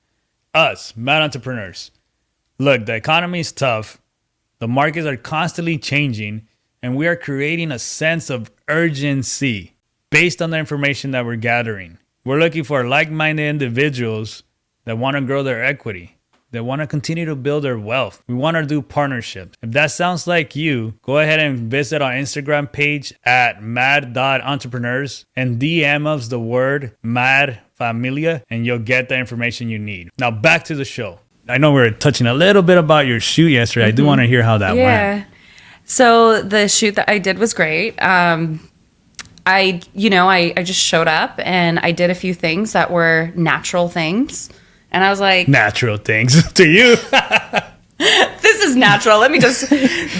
Us, Mad Entrepreneurs. Look, the economy is tough. The markets are constantly changing, and we are creating a sense of urgency based on the information that we're gathering. We're looking for like-minded individuals that want to grow their equity. They want to continue to build their wealth. We want to do partnerships. If that sounds like you, go ahead and visit our Instagram page at mad.entrepreneurs and DM us the word Mad Familia, and you'll get the information you need. Now back to the show. I know we were touching a little bit about your shoot yesterday. I do want to hear how that went. So the shoot that I did was great. I just showed up and I did a few things that were natural things. And I was like... Natural things to you. This is natural. Let me just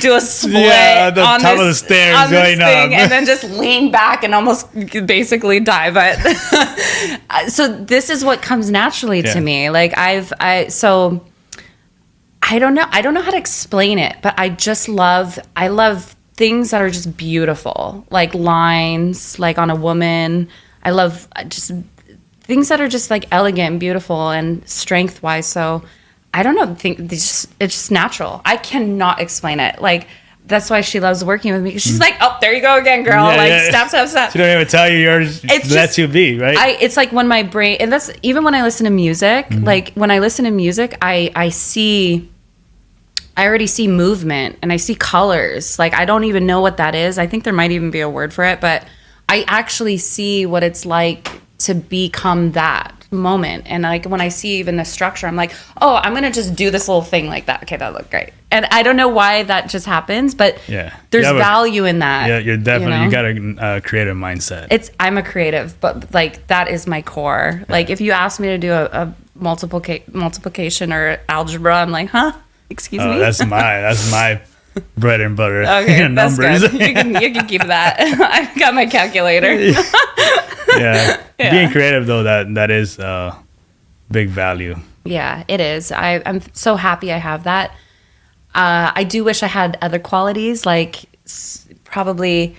do a split on the top of the stairs on going this thing up. and then just lean back and almost basically die. But so this is what comes naturally to me. Like I don't know how to explain it, but I love things that are just beautiful, like lines, like on a woman. I love just things that are just like elegant and beautiful and strength wise. So I don't know. It's just natural. I cannot explain it. Like that's why she loves working with me. Cause she's like, oh, there you go again, girl. Stop. She don't even tell you yours. It lets you be, right? It's like when my brain, and that's even when I listen to music. Like when I listen to music, I already see movement and I see colors. Like I don't even know what that is. I think there might even be a word for it, but I actually see what it's like to become that moment. And like when I see even the structure, I'm like, oh, I'm gonna just do this little thing like that. Okay, that looked great. And I don't know why that just happens, but there's value in that. Yeah, you're definitely, you got a creative mindset. I'm a creative, but like that is my core. Like if you ask me to do a multiplication or algebra, I'm like, huh? Excuse me. That's my bread and butter. Okay, numbers. That's good. You can keep that. I got my calculator. Yeah. Being creative though, that is big value. Yeah, it is. I'm so happy I have that. I do wish I had other qualities, like probably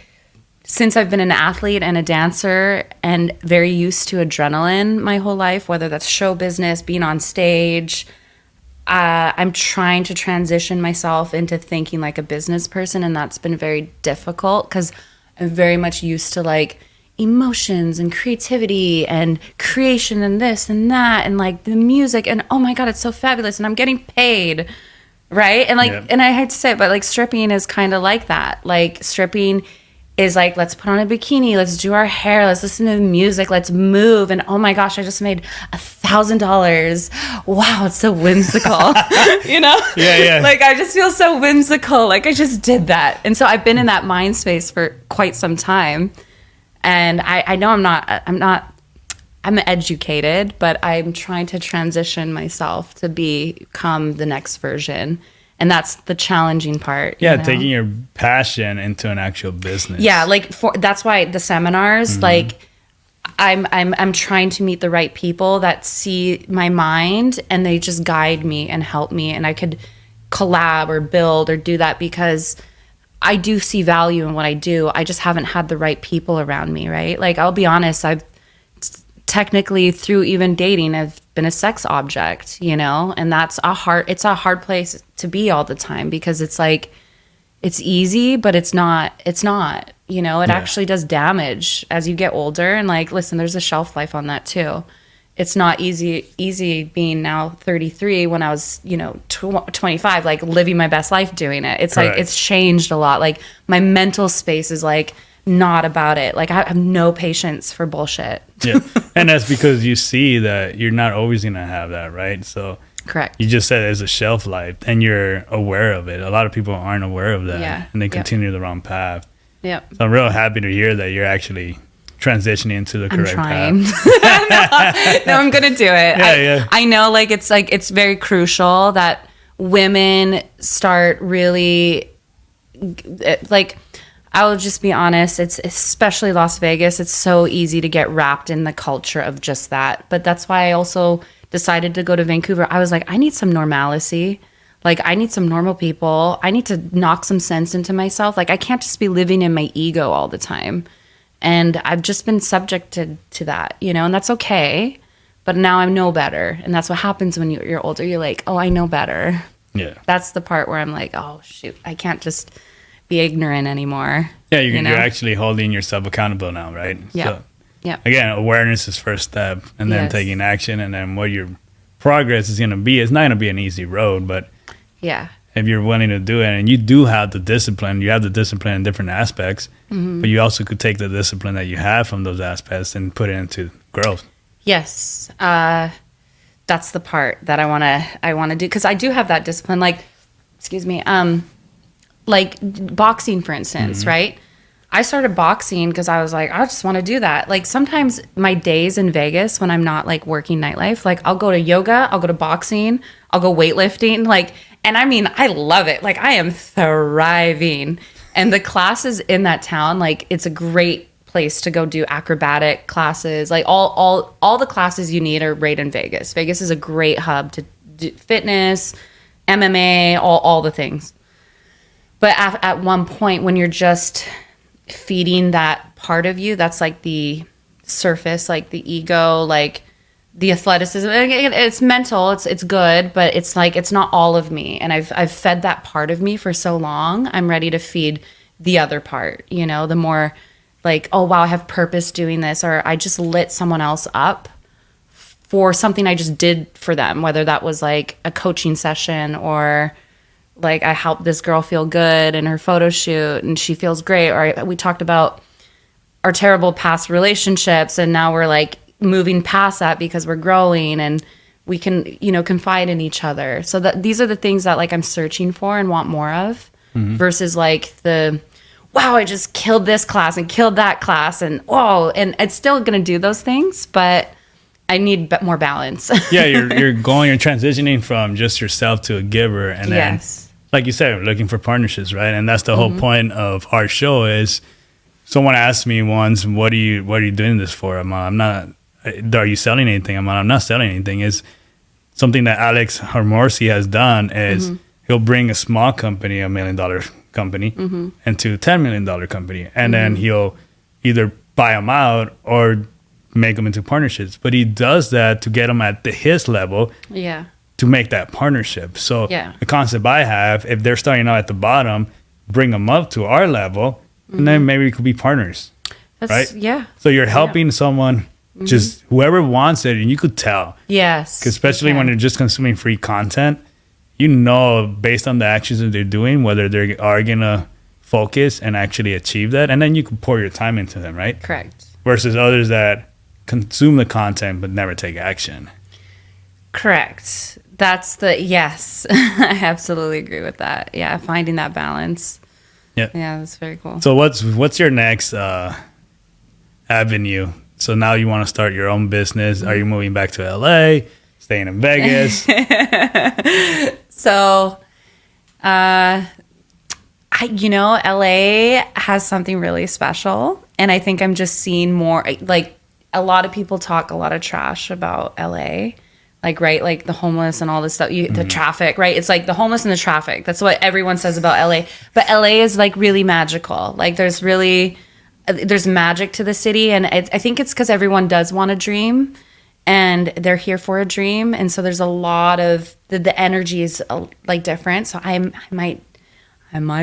since I've been an athlete and a dancer and very used to adrenaline my whole life, whether that's show business, being on stage. I'm trying to transition myself into thinking like a business person, and that's been very difficult because I'm very much used to like emotions and creativity and creation and this and that and like the music and oh my god, it's so fabulous and I'm getting paid, right? And like and I hate to say it, but like stripping is kind of like that. Like stripping is like, let's put on a bikini, let's do our hair, let's listen to the music, let's move, and oh my gosh, I just made $1,000. Wow, it's so whimsical. You know? Yeah. Like I just feel so whimsical. Like I just did that. And so I've been in that mind space for quite some time. And I know I'm educated, but I'm trying to transition myself to become the next version. And that's the challenging part. Yeah, you know? Taking your passion into an actual business. Yeah, like that's why the seminars, like I'm trying to meet the right people that see my mind and they just guide me and help me, and I could collab or build or do that because I do see value in what I do. I just haven't had the right people around me, right? Like I'll be honest, I've technically through even dating, I've been a sex object, you know, and it's a hard place to be all the time because it's like, it's easy, but it's not, you know, it actually does damage as you get older. And like, listen, there's a shelf life on that too. It's not easy being now 33 when I was, you know, 25, like living my best life doing it. It's Correct. Like, it's changed a lot. Like my mental space is like, not about it. Like I have no patience for bullshit. Yeah. And that's because you see that you're not always going to have that, right? So Correct. You just said there's a shelf life, and you're aware of it. A lot of people aren't aware of that, Yeah. and they Yep. continue the wrong path. Yep. So I'm real happy to hear that you're actually transitioning into the I'm correct trying. path. No, I'm gonna do it. Yeah. I know, like it's very crucial that women start really, like, I will just be honest. It's especially Las Vegas. It's so easy to get wrapped in the culture of just that. But that's why I also decided to go to Vancouver. I was like, I need some normalcy. Like, I need some normal people. I need to knock some sense into myself. Like, I can't just be living in my ego all the time. And I've just been subjected to that, you know, and that's okay. But now I know better. And that's what happens when you're older. You're like, oh, I know better. Yeah. That's the part where I'm like, oh, shoot, I can't just be ignorant anymore. Yeah, you know? you're actually holding yourself accountable now, right? Yeah. So, Yeah. again, awareness is first step, and then Yes. taking action, and then what your progress is going to be. It's not going to be an easy road, but Yeah. if you're willing to do it, and you do have the discipline, you have the discipline in different aspects, Mm-hmm. but you also could take the discipline that you have from those aspects and put it into growth. Yes. That's the part that I want to do. Cause I do have that discipline. Like, excuse me. Like boxing, for instance, right? I started boxing because I was like, I just want to do that. Like sometimes my days in Vegas when I'm not like working nightlife, like I'll go to yoga, I'll go to boxing, I'll go weightlifting. Like, and I mean, I love it. Like I am thriving. And the classes in that town, like it's a great place to go do acrobatic classes. Like all the classes you need are right in Vegas. Vegas is a great hub to do fitness, MMA, all the things. But at one point when you're just feeding that part of you, that's like the surface, like the ego, like the athleticism, it's mental, it's good, but it's like it's not all of me. And I've fed that part of me for so long. I'm ready to feed the other part, you know, the more like, oh wow, I have purpose doing this, or I just lit someone else up for something I just did for them, whether that was like a coaching session or like I helped this girl feel good in her photo shoot and she feels great, or we talked about our terrible past relationships and now we're like moving past that because we're growing and we can, you know, confide in each other. So that these are the things that like I'm searching for and want more of, versus like the wow, I just killed this class and killed that class and oh, and it's still going to do those things, but I need more balance. Yeah, you're transitioning from just yourself to a giver, and then Yes. like you said, looking for partnerships, right? And that's the whole point of our show. Is someone asked me once, what are you doing this for? I'm not. Are you selling anything? I'm not selling anything. Is something that Alex Harmorsi has done is he'll bring a small company, $1 million company, into a $10 million company, and then he'll either buy them out or make them into partnerships. But he does that to get them at his level. Yeah. To make that partnership. So Yeah. the concept I have, if they're starting out at the bottom, bring them up to our level, and then maybe we could be partners, right? Yeah. So you're helping someone, just whoever wants it, and you could tell, Yes. especially when they're just consuming free content, you know, based on the actions that they're doing, whether they are gonna focus and actually achieve that, and then you can pour your time into them, right? Correct. Versus others that consume the content but never take action. Correct. That's yes. I absolutely agree with that. Yeah, finding that balance. Yeah. Yeah, that's very cool. So what's your next avenue? So now you want to start your own business. Are you moving back to LA? Staying in Vegas? So, LA has something really special, and I think I'm just seeing more. Like a lot of people talk a lot of trash about LA. Like, right, like the homeless and all this stuff, the traffic, right? It's like the homeless and the traffic. That's what everyone says about LA. But LA is like really magical. Like there's magic to the city. And I think it's because everyone does want a dream and they're here for a dream. And so there's a lot of, the energy is like different. So I might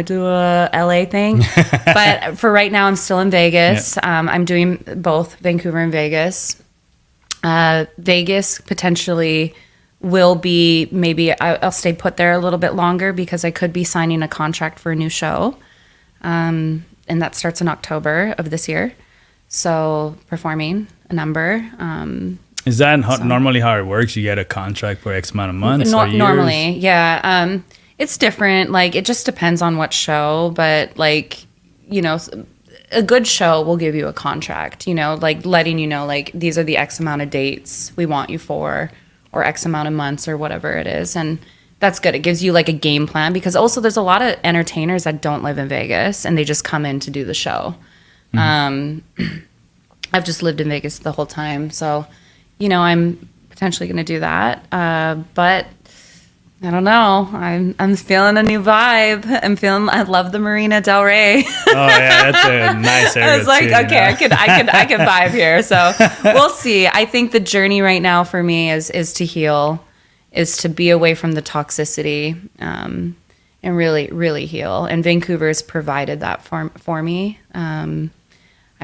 do a LA thing. But for right now, I'm still in Vegas. Yeah. I'm doing both Vancouver and Vegas. Vegas potentially will be, maybe I'll stay put there a little bit longer because I could be signing a contract for a new show. And that starts in October of this year. So performing a number. Is that normally how it works? You get a contract for X amount of months or years? Normally, yeah. It's different. Like, it just depends on what show, but like, you know, a good show will give you a contract, you know, like letting you know, like, these are the X amount of dates we want you for, or X amount of months or whatever it is. And that's good. It gives you like a game plan, because also there's a lot of entertainers that don't live in Vegas and they just come in to do the show. I've just lived in Vegas the whole time. So, you know, I'm potentially going to do that. But I don't know. I'm feeling a new vibe. I love the Marina Del Rey. Oh yeah, that's a nice area. I was like, too, okay, I can vibe here. So we'll see. I think the journey right now for me is to heal, is to be away from the toxicity, and really, really heal. And Vancouver's provided that for me. I'm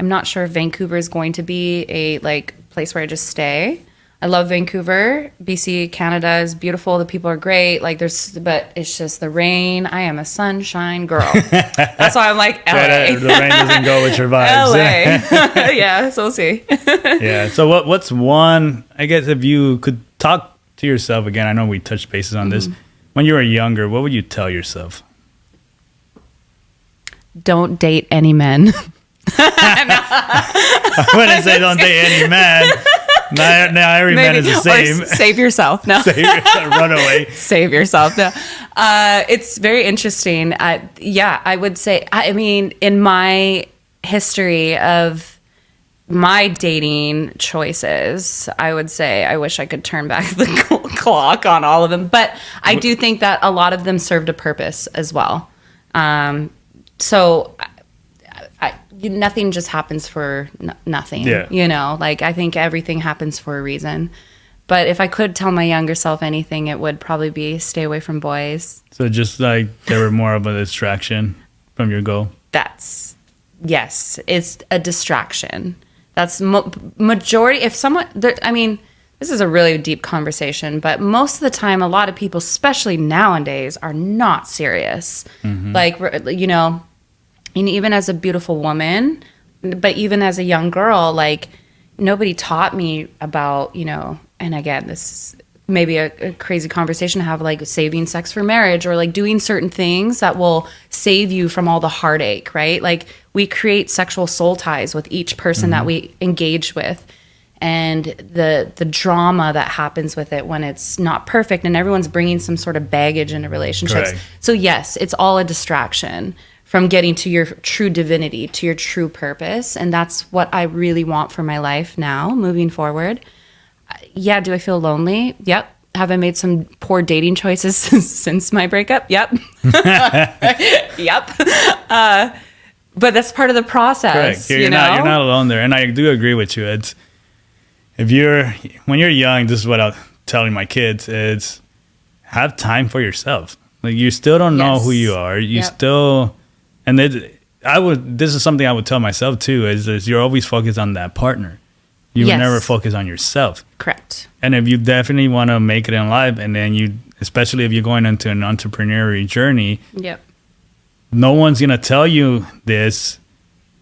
not sure if Vancouver is going to be a like place where I just stay. I love Vancouver. BC, Canada is beautiful. The people are great. Like but it's just the rain. I am a sunshine girl. That's why I'm like LA. The rain doesn't go with your vibes. LA. Yeah, so we'll see. Yeah. So what's one, I guess, if you could talk to yourself again, I know we touched bases on this. When you were younger, what would you tell yourself? Don't date any men. I wouldn't say don't date any man. Now every man is the same. Or save yourself. No. Save yourself. Run away. Save yourself. No. It's very interesting. Yeah, I would say, I mean, in my history of my dating choices, I would say I wish I could turn back the clock on all of them. But I do think that a lot of them served a purpose as well. So nothing just happens for nothing. Yeah. You know, like, I think everything happens for a reason. But if I could tell my younger self anything, it would probably be stay away from boys. So just like they were more of a distraction from your goal? Yes, it's a distraction. That's majority. If someone, I mean, this is a really deep conversation, but most of the time, a lot of people, especially nowadays, are not serious. Like, you know, and even as a beautiful woman, but even as a young girl, like, nobody taught me about, you know, and again, this is maybe a crazy conversation to have, like saving sex for marriage, or like doing certain things that will save you from all the heartache, right? Like, we create sexual soul ties with each person that we engage with, and the drama that happens with it when it's not perfect and everyone's bringing some sort of baggage into relationships. Correct. So yes, it's all a distraction from getting to your true divinity, to your true purpose. And that's what I really want for my life now, moving forward. Yeah, do I feel lonely? Yep. Have I made some poor dating choices since my breakup? Yep. Yep. But that's part of the process. Correct. You're not alone there. And I do agree with you. It's, when you're young, this is what I'm telling my kids, is have time for yourself. Like, you still don't know who you are. You still... And this is something I would tell myself too, is you're always focused on that partner. You would never focus on yourself. Correct. And if you definitely want to make it in life, and then especially if you're going into an entrepreneurial journey, no one's going to tell you this,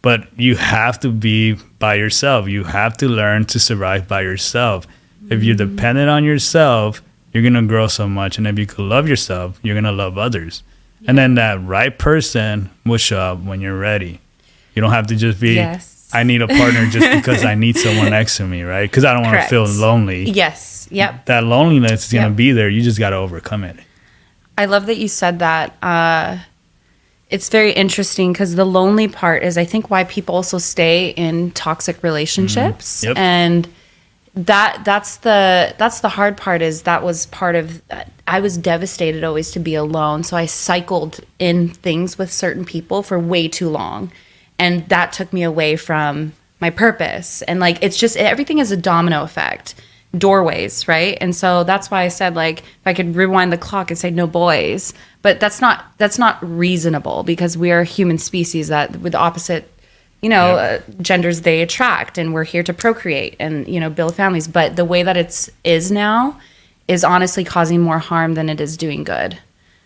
but you have to be by yourself. You have to learn to survive by yourself. If you're dependent on yourself, you're going to grow so much. And if you can love yourself, you're going to love others. And then that right person will show up when you're ready. You don't have to just be, I need a partner just because I need someone next to me, right? Because I don't want to feel lonely. Yes. Yep. That loneliness is going to be there. You just got to overcome it. I love that you said that. It's very interesting, because the lonely part is, I think, why people also stay in toxic relationships. And that's the hard part, is that was part of, I was devastated always to be alone. So I cycled in things with certain people for way too long. And that took me away from my purpose. And like, it's just, everything is a domino effect, doorways, right? And so that's why I said, like, if I could rewind the clock and say no boys, but that's not reasonable, because we are a human species that with opposite, you know, genders, they attract, and we're here to procreate and, you know, build families. But the way that is now is honestly causing more harm than it is doing good.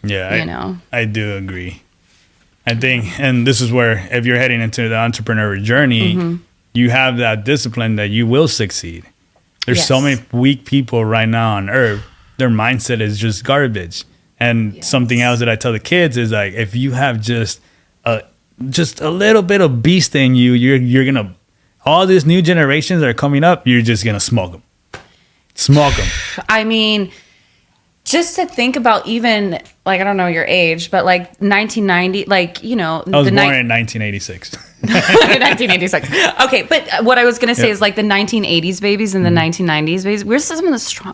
Yeah, I do agree. I think, and this is where, if you're heading into the entrepreneurial journey, you have that discipline that you will succeed. There's so many weak people right now on earth. Their mindset is just garbage. And something else that I tell the kids is like, if you have just a little bit of beast in you, you're gonna, all these new generations that are coming up, you're just gonna smoke them. I mean, just to think about, even like, I don't know your age, but like 1990, like, you know, I was born in 1986. 1986. Okay, but what I was gonna say is like the 1980s babies and the 1990s babies. We're some of the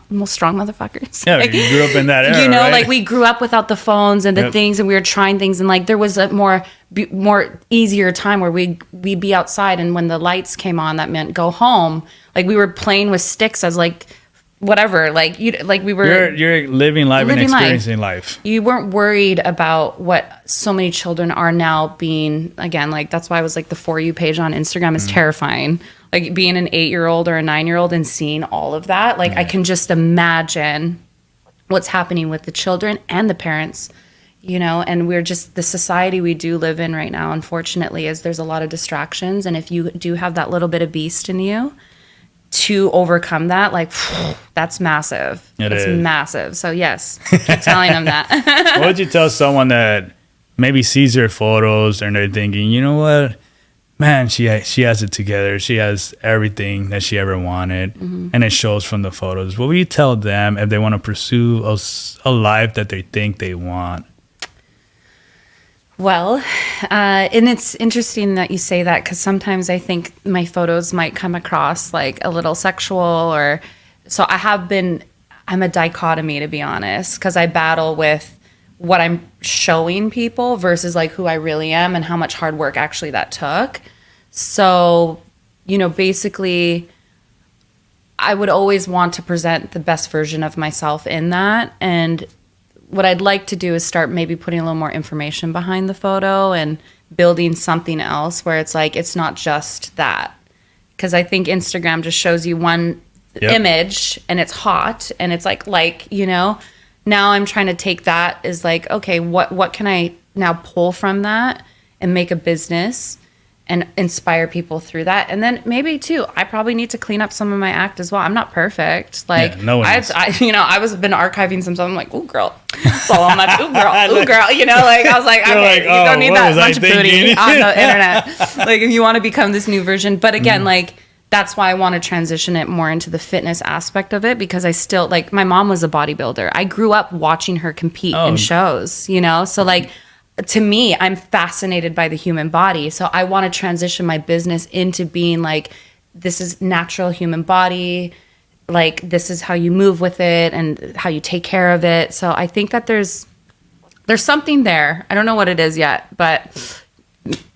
most strong motherfuckers. Yeah, like, you grew up in that era. You know, right? like we grew up without the phones and the things, and we were trying things, and like there was a more easier time where we'd be outside, and when the lights came on, that meant go home. Like we were playing with sticks as like whatever, like we were. You're living life and experiencing life. You weren't worried about what so many children are now being. Again, like that's why I was like, the For You page on Instagram is terrifying. Like being an 8-year-old or a 9-year-old and seeing all of that. Like I can just imagine what's happening with the children and the parents. You know, and we're just, the society we do live in right now, unfortunately, is there's a lot of distractions, and if you do have that little bit of beast in you, to overcome that, like, that's massive. It's massive. So yes, keep telling them that. What would you tell someone that maybe sees your photos and they're thinking, you know what, man, she has it together. She has everything that she ever wanted, and it shows from the photos. What would you tell them if they want to pursue a life that they think they want? Well, and it's interesting that you say that, because sometimes I think my photos might come across like a little sexual, or so I'm a dichotomy, to be honest, because I battle with what I'm showing people versus like who I really am and how much hard work actually that took. So, you know, basically I would always want to present the best version of myself in that. And what I'd like to do is start maybe putting a little more information behind the photo and building something else where it's like, it's not just that. Because I think Instagram just shows you one image and it's hot and it's like, you know, now I'm trying to take that as like, okay, what can I now pull from that and make a business and inspire people through that. And then maybe too, I probably need to clean up some of my act as well. I'm not perfect. Like no one is. I was been archiving some stuff. I'm like, ooh girl. So I'm like, ooh girl, you know, like I was like, okay, like, you don't need that much thinking? booty on the internet. Like if you want to become this new version. But again, like that's why I want to transition it more into the fitness aspect of it, because I still, like, my mom was a bodybuilder. I grew up watching her compete in shows, you know? So like, to me, I'm fascinated by the human body. So I want to transition my business into being like, this is natural human body. Like, this is how you move with it and how you take care of it. So I think that there's something there. I don't know what it is yet, but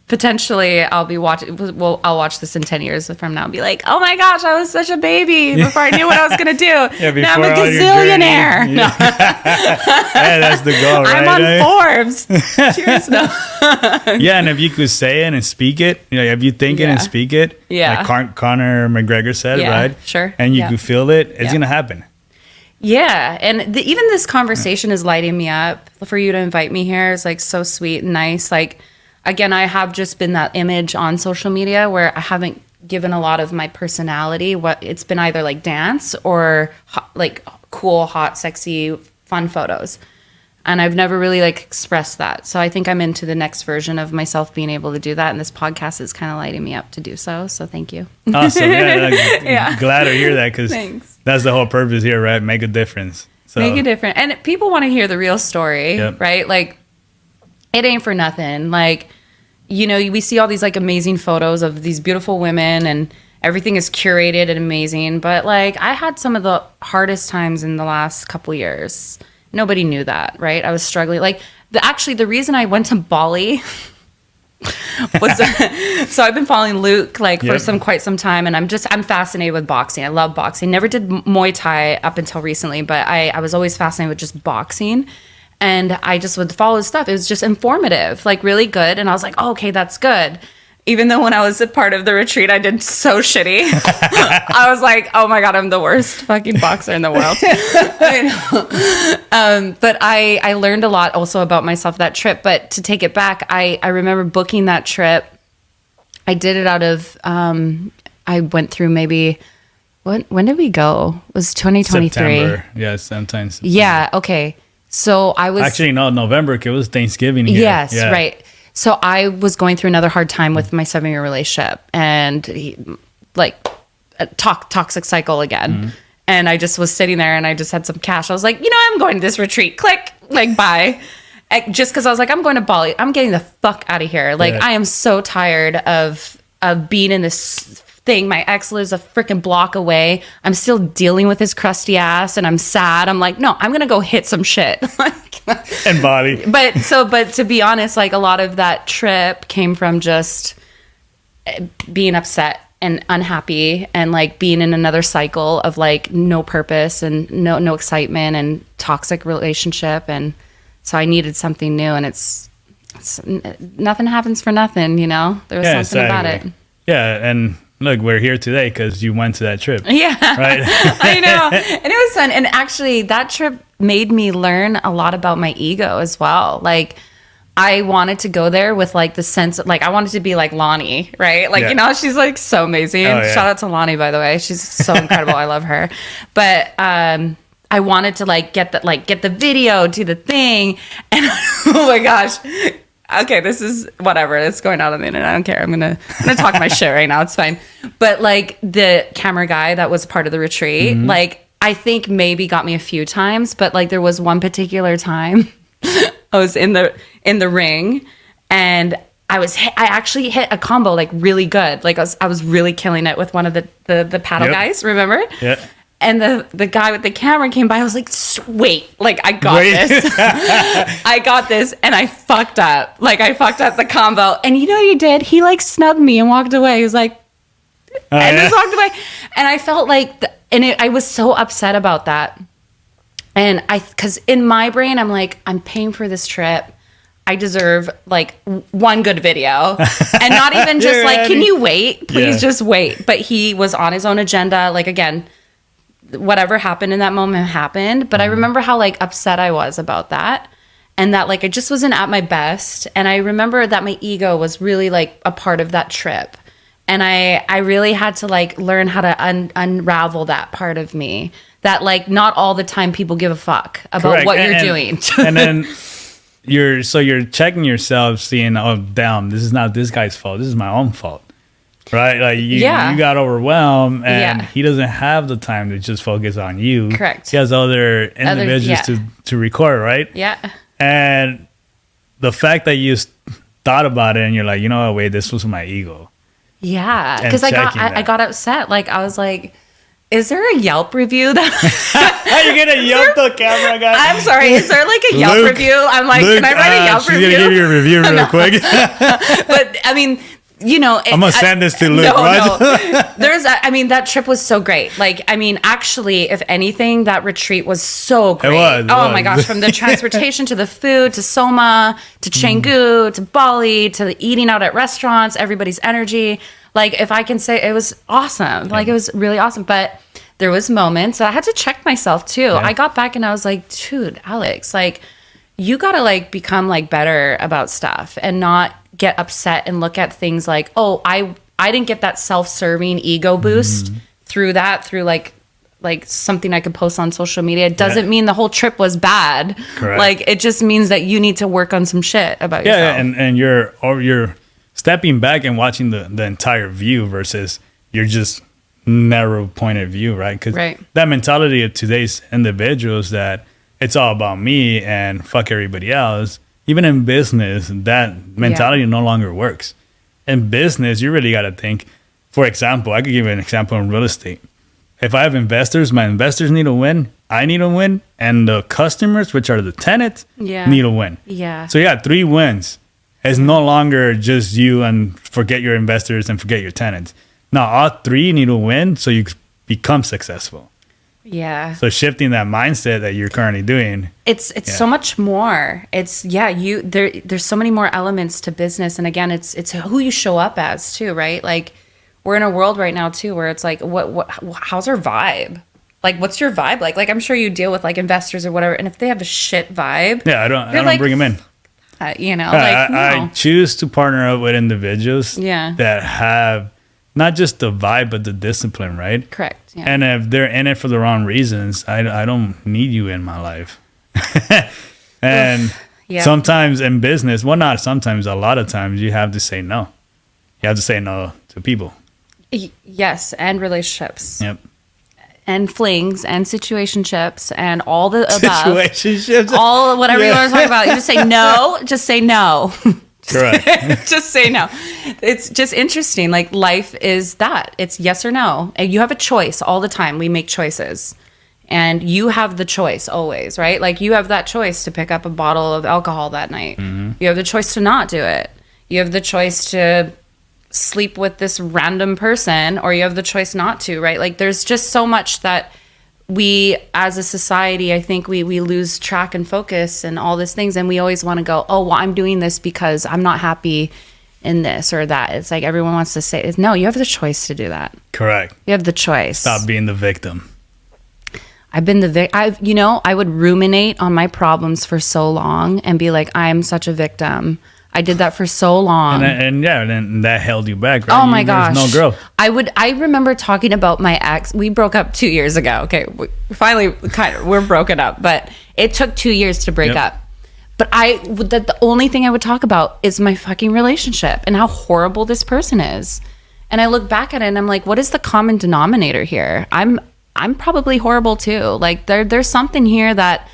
potentially I'll be watching. Well, I'll watch this in 10 years from now and be like, oh my gosh, I was such a baby before I knew what I was going to do. Now I'm a gazillionaire. No. Yeah, that's the goal, right? I'm on Forbes. Cheers. No. Yeah, and if you could say it and speak it, you know, if you think it and speak it, like Conor McGregor said, right? Sure. And you could feel it, it's going to happen. Yeah, and even this conversation is lighting me up. For you to invite me here is like so sweet and nice. Like, again, I have just been that image on social media where I haven't given a lot of my personality. It's been either like dance or like cool, hot, sexy, fun photos. And I've never really like expressed that. So I think I'm into the next version of myself being able to do that. And this podcast is kind of lighting me up to do so. So thank you. Awesome. Yeah, glad to hear that, because that's the whole purpose here, right? Make a difference. So. Make a difference. And people want to hear the real story, right? Like, it ain't for nothing. Like, you know, we see all these like amazing photos of these beautiful women and everything is curated and amazing. But like, I had some of the hardest times in the last couple years. Nobody knew that, right? I was struggling. Like, the reason I went to Bali was so I've been following Luke like for quite some time, and I'm fascinated with boxing. I love boxing. Never did Muay Thai up until recently, but I was always fascinated with just boxing. And I just would follow his stuff. It was just informative, like really good. And I was like, oh, okay, that's good. Even though when I was a part of the retreat, I did so shitty. I was like, oh my God, I'm the worst fucking boxer in the world. But I learned a lot also about myself that trip. But to take it back, I remember booking that trip. I did it out of, I went through maybe when did we go? It was 2023. September. Yeah, sometimes. Yeah. Okay. So I was Actually, no, November. It was Thanksgiving here. Yes, Yeah. right. So I was going through another hard time with my 7-year relationship, and like a toxic cycle again. Mm-hmm. And I just was sitting there, and I just had some cash. I was like, I'm going to this retreat. Click, like, bye. Just because I was like, I'm going to Bali. I'm getting the fuck out of here. Like, Yeah. I am so tired of being in this thing. My ex lives a freaking block away. I'm still dealing with his crusty ass, and I'm sad. I'm like, no, I'm gonna go hit some shit. And Bali. But to be honest, like, a lot of that trip came from just being upset and unhappy, and like being in another cycle of like no purpose and no excitement and toxic relationship. And so I needed something new, and it's nothing happens for nothing, There was something about it. Yeah, and look, we're here today because you went to that trip. Yeah. Right? I know. And it was fun. And actually, that trip made me learn a lot about my ego as well. Like, I wanted to go there with like the sense of, like, I wanted to be like Lonnie, right? Like, Yeah. she's like so amazing. Oh, yeah. Shout out to Lonnie, by the way. She's so incredible. I love her. But I wanted to like get the video, do the thing. And oh my gosh. Okay, this is whatever. It's going out on the internet. I don't care. I'm gonna talk my shit right now. It's fine. But like the camera guy that was part of the retreat, like, I think maybe got me a few times, but like there was one particular time I was in the ring, and I actually hit a combo like really good. Like I was really killing it with one of the paddle guys. Remember? Yeah. And the guy with the camera came by. I was like, wait, like, I got this. I got this. And I fucked up. Like, I fucked up the combo. And you know what he did? He like snubbed me and walked away. He was like, just walked away. And I felt like, I was so upset about that. And because in my brain, I'm like, I'm paying for this trip. I deserve like one good video, and not even just like, can you wait? Please just wait. But he was on his own agenda. Like, again, whatever happened in that moment happened. But I remember how like upset I was about that, and that like I just wasn't at my best. And I remember that my ego was really like a part of that trip, and I really had to like learn how to unravel that part of me, that like not all the time people give a fuck about what you're doing. And then you're checking yourself, seeing, oh damn, this is not this guy's fault, this is my own fault. Right? Like you got overwhelmed, and he doesn't have the time to just focus on you. Correct. He has other individuals to record, right? Yeah. And the fact that you thought about it and you're like, you know what, wait, this was my ego. Yeah. Because I got upset. Like, I was like, is there a Yelp review that You're gonna Yelp the camera guy? I'm sorry, is there like a Yelp review? I'm like, can I write a Yelp review? She's gonna give you a review real quick. But I mean, I'm gonna send this to Luke. No. That trip was so great. Like, I mean, actually, if anything, that retreat was so great. It was. My gosh, from the transportation to the food to Soma to Canggu to Bali to the eating out at restaurants, everybody's energy. Like, if I can say, it was awesome. Like, it was really awesome. But there was moments that I had to check myself too. Yeah. I got back and I was like, dude, Alex, like, you gotta like become like better about stuff and not get upset and look at things like, oh, I didn't get that self-serving ego boost through like something I could post on social media. It doesn't mean the whole trip was bad. Correct. Like, it just means that you need to work on some shit about yourself. Yeah, and you're stepping back and watching the entire view versus your just narrow point of view, right? Because that mentality of today's individuals that it's all about me and fuck everybody else. Even in business, that mentality no longer works. In business, you really got to think. For example, I could give you an example in real estate. If I have investors, my investors need to win. I need to win. And the customers, which are the tenants, need to win. Yeah. So you got 3 wins. It's no longer just you and forget your investors and forget your tenants. Now, all 3 need to win so you become successful. Yeah. So shifting that mindset that you're currently doing. It's so much more. It's there's so many more elements to business. And again, it's who you show up as too, right? Like, we're in a world right now too where it's like, how's our vibe? Like, what's your vibe like? Like, I'm sure you deal with like investors or whatever, and if they have a shit vibe, I don't bring them in. No. I choose to partner up with individuals that have not just the vibe, but the discipline, right? Correct. Yeah. And if they're in it for the wrong reasons, I don't need you in my life. And Yeah. sometimes in business, well, not sometimes, a lot of times you have to say no. You have to say no to people. Yes, and relationships. Yep. And flings and situationships and all the above. Situationships. All whatever you want to talk about. You just say no. Just say no. Correct. Just say no. It's just interesting. Like life is that. It's yes or no. And you have a choice all the time. We make choices. And you have the choice always, right? Like you have that choice to pick up a bottle of alcohol that night. Mm-hmm. You have the choice to not do it. You have the choice to sleep with this random person, or you have the choice not to, right? Like there's just so much that we as a society, I think we lose track and focus and all these things. And we always want to go, oh, well, I'm doing this because I'm not happy in this or that. It's like everyone wants to say, no, you have the choice to do that. Correct. You have the choice. Stop being the victim. I've been I would ruminate on my problems for so long and be like, I'm such a victim. I did that for so long. And that held you back, right? Oh my gosh. There's no growth. I remember talking about my ex. We broke up 2 years ago. Okay. We're broken up, but it took 2 years to break up. But the only thing I would talk about is my fucking relationship and how horrible this person is. And I look back at it and I'm like, what is the common denominator here? I'm probably horrible too. Like there's something here that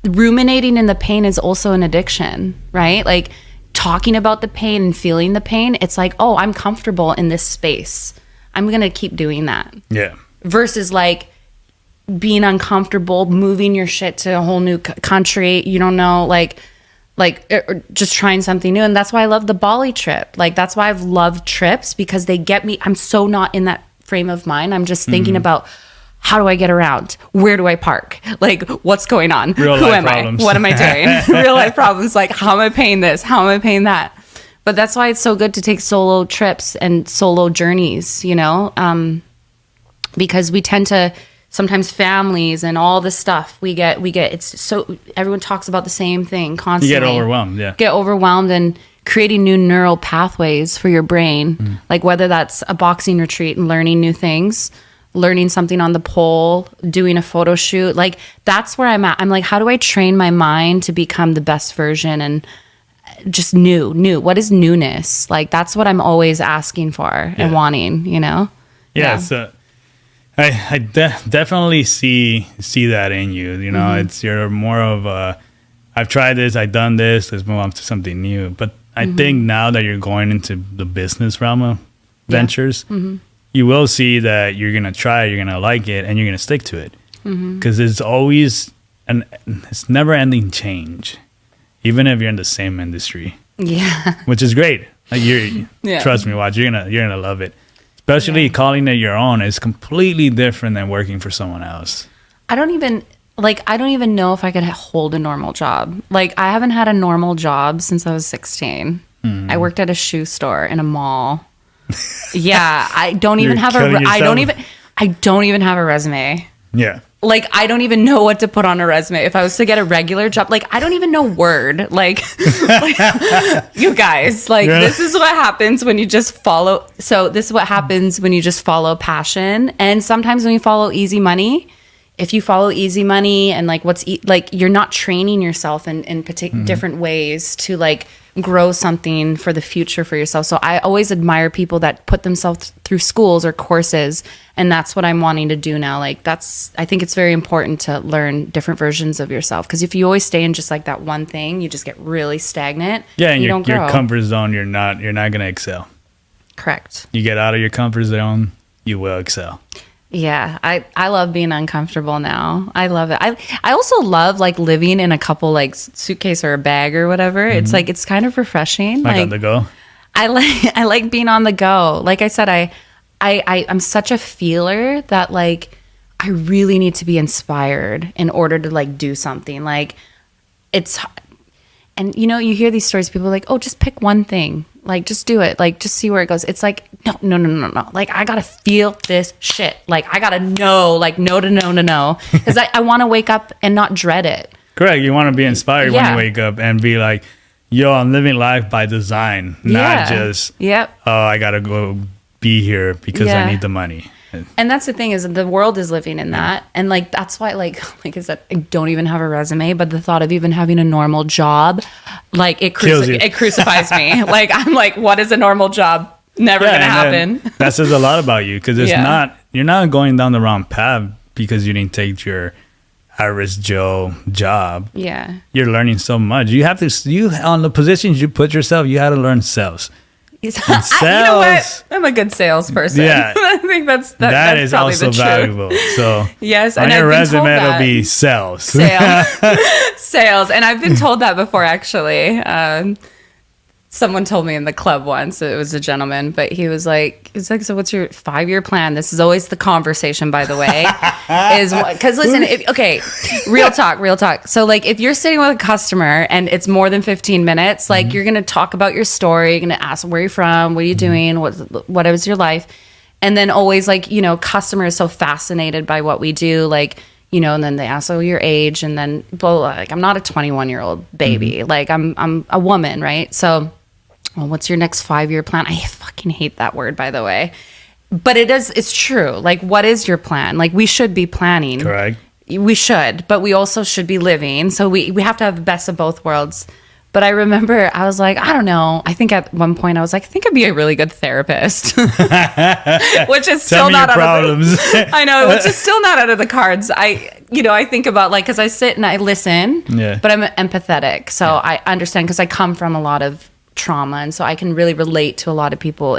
ruminating in the pain is also an addiction, right? Like talking about the pain and feeling the pain. It's like, oh, I'm comfortable in this space. I'm going to keep doing that. Yeah. Versus like being uncomfortable, moving your shit to a whole new country. You don't know, like or just trying something new. And that's why I love the Bali trip. Like that's why I've loved trips, because they get me. I'm so not in that frame of mind. I'm just thinking about, how do I get around? Where do I park? Like, what's going on? Real Who life am problems. I? What am I doing? Real life problems. Like, how am I paying this? How am I paying that? But that's why it's so good to take solo trips and solo journeys, because we tend to, sometimes families and all this stuff, we get, it's so, everyone talks about the same thing constantly. You get overwhelmed, yeah. Get overwhelmed and creating new neural pathways for your brain, like whether that's a boxing retreat and learning new things, learning something on the pole, doing a photo shoot. Like that's where I'm at. I'm like, how do I train my mind to become the best version and just new? What is newness? Like that's what I'm always asking for and wanting, Yeah. So I definitely see that in you. It's, you're more of a, I've tried this, I've done this, let's move on to something new. But I think now that you're going into the business realm of ventures, you will see that you're going to try, you're going to like it, and you're going to stick to it. Because it's always, it's never ending change, even if you're in the same industry. Yeah. Which is great. Like trust me, watch, you're gonna love it. Especially calling it your own is completely different than working for someone else. I don't even know if I could hold a normal job. Like I haven't had a normal job since I was 16. I worked at a shoe store in a mall. Yeah, I don't even have I don't even have a resume. Yeah. Like I don't even know what to put on a resume. If I was to get a regular job, like I don't even know Word. Like you guys, like this is what happens when you just follow. So this is what happens when you just follow passion. And sometimes when you follow easy money, if you follow easy money and like like you're not training yourself in different ways to like grow something for the future for yourself. So I always admire people that put themselves through schools or courses, and that's what I'm wanting to do now. Like I think it's very important to learn different versions of yourself, because if you always stay in just like that one thing, you just get really stagnant. Yeah, and your comfort zone, you're not gonna excel. Correct. You get out of your comfort zone, you will excel. Yeah, I love being uncomfortable now. I love it. I also love like living in a couple like suitcase or a bag or whatever. It's like it's kind of refreshing. Like on the go. I like being on the go. Like I said, I'm such a feeler that like I really need to be inspired in order to like do something. Like and you hear these stories, people are like, oh, just pick one thing. Like, just do it. Like, just see where it goes. It's like, no. Like, I got to feel this shit. Like, I got to know, like, no. Because I want to wake up and not dread it. Correct. You want to be inspired when you wake up and be like, yo, I'm living life by design. Not just, oh, I got to go be here because I need the money. And that's the thing, is the world is living in that. And like, that's why, like I said, I don't even have a resume, but the thought of even having a normal job, like it crucifies me. Like, I'm like, what is a normal job? Never gonna happen. That says a lot about you, because you're not going down the wrong path because you didn't take your average Joe job. Yeah. You're learning so much. You have to, on the positions you put yourself, you had to learn sales. Sales, you know what? I'm a good salesperson. Yeah. I think that's is also valuable. So yes, on and your I've been told resume, it'll that. be sales. Sales. And I've been told that before, actually. Someone told me in the club once, it was a gentleman, but he was like, so what's your 5-year plan? This is always the conversation, by the way, is because listen, real talk. So like, if you're sitting with a customer and it's more than 15 minutes, like you're going to talk about your story. You're going to ask where you're from, what are you doing? What is your life? And then always like, customer is so fascinated by what we do. Like, and then they ask, your age, and then blah, blah, like, I'm not a 21-year-old baby. Like I'm a woman. Right. So, well, what's your next 5-year plan? I fucking hate that word, by the way. But it's true. Like, what is your plan? Like, we should be planning. Correct. We should, but we also should be living. So we have to have the best of both worlds. But I remember I was like, I don't know. I think at one point I was like, I think I'd be a really good therapist. Which is still not out of the, I know, which is still not out of the cards. I think about, like, because I sit and I listen, but I'm empathetic. So I understand, because I come from a lot of trauma, and so I can really relate to a lot of people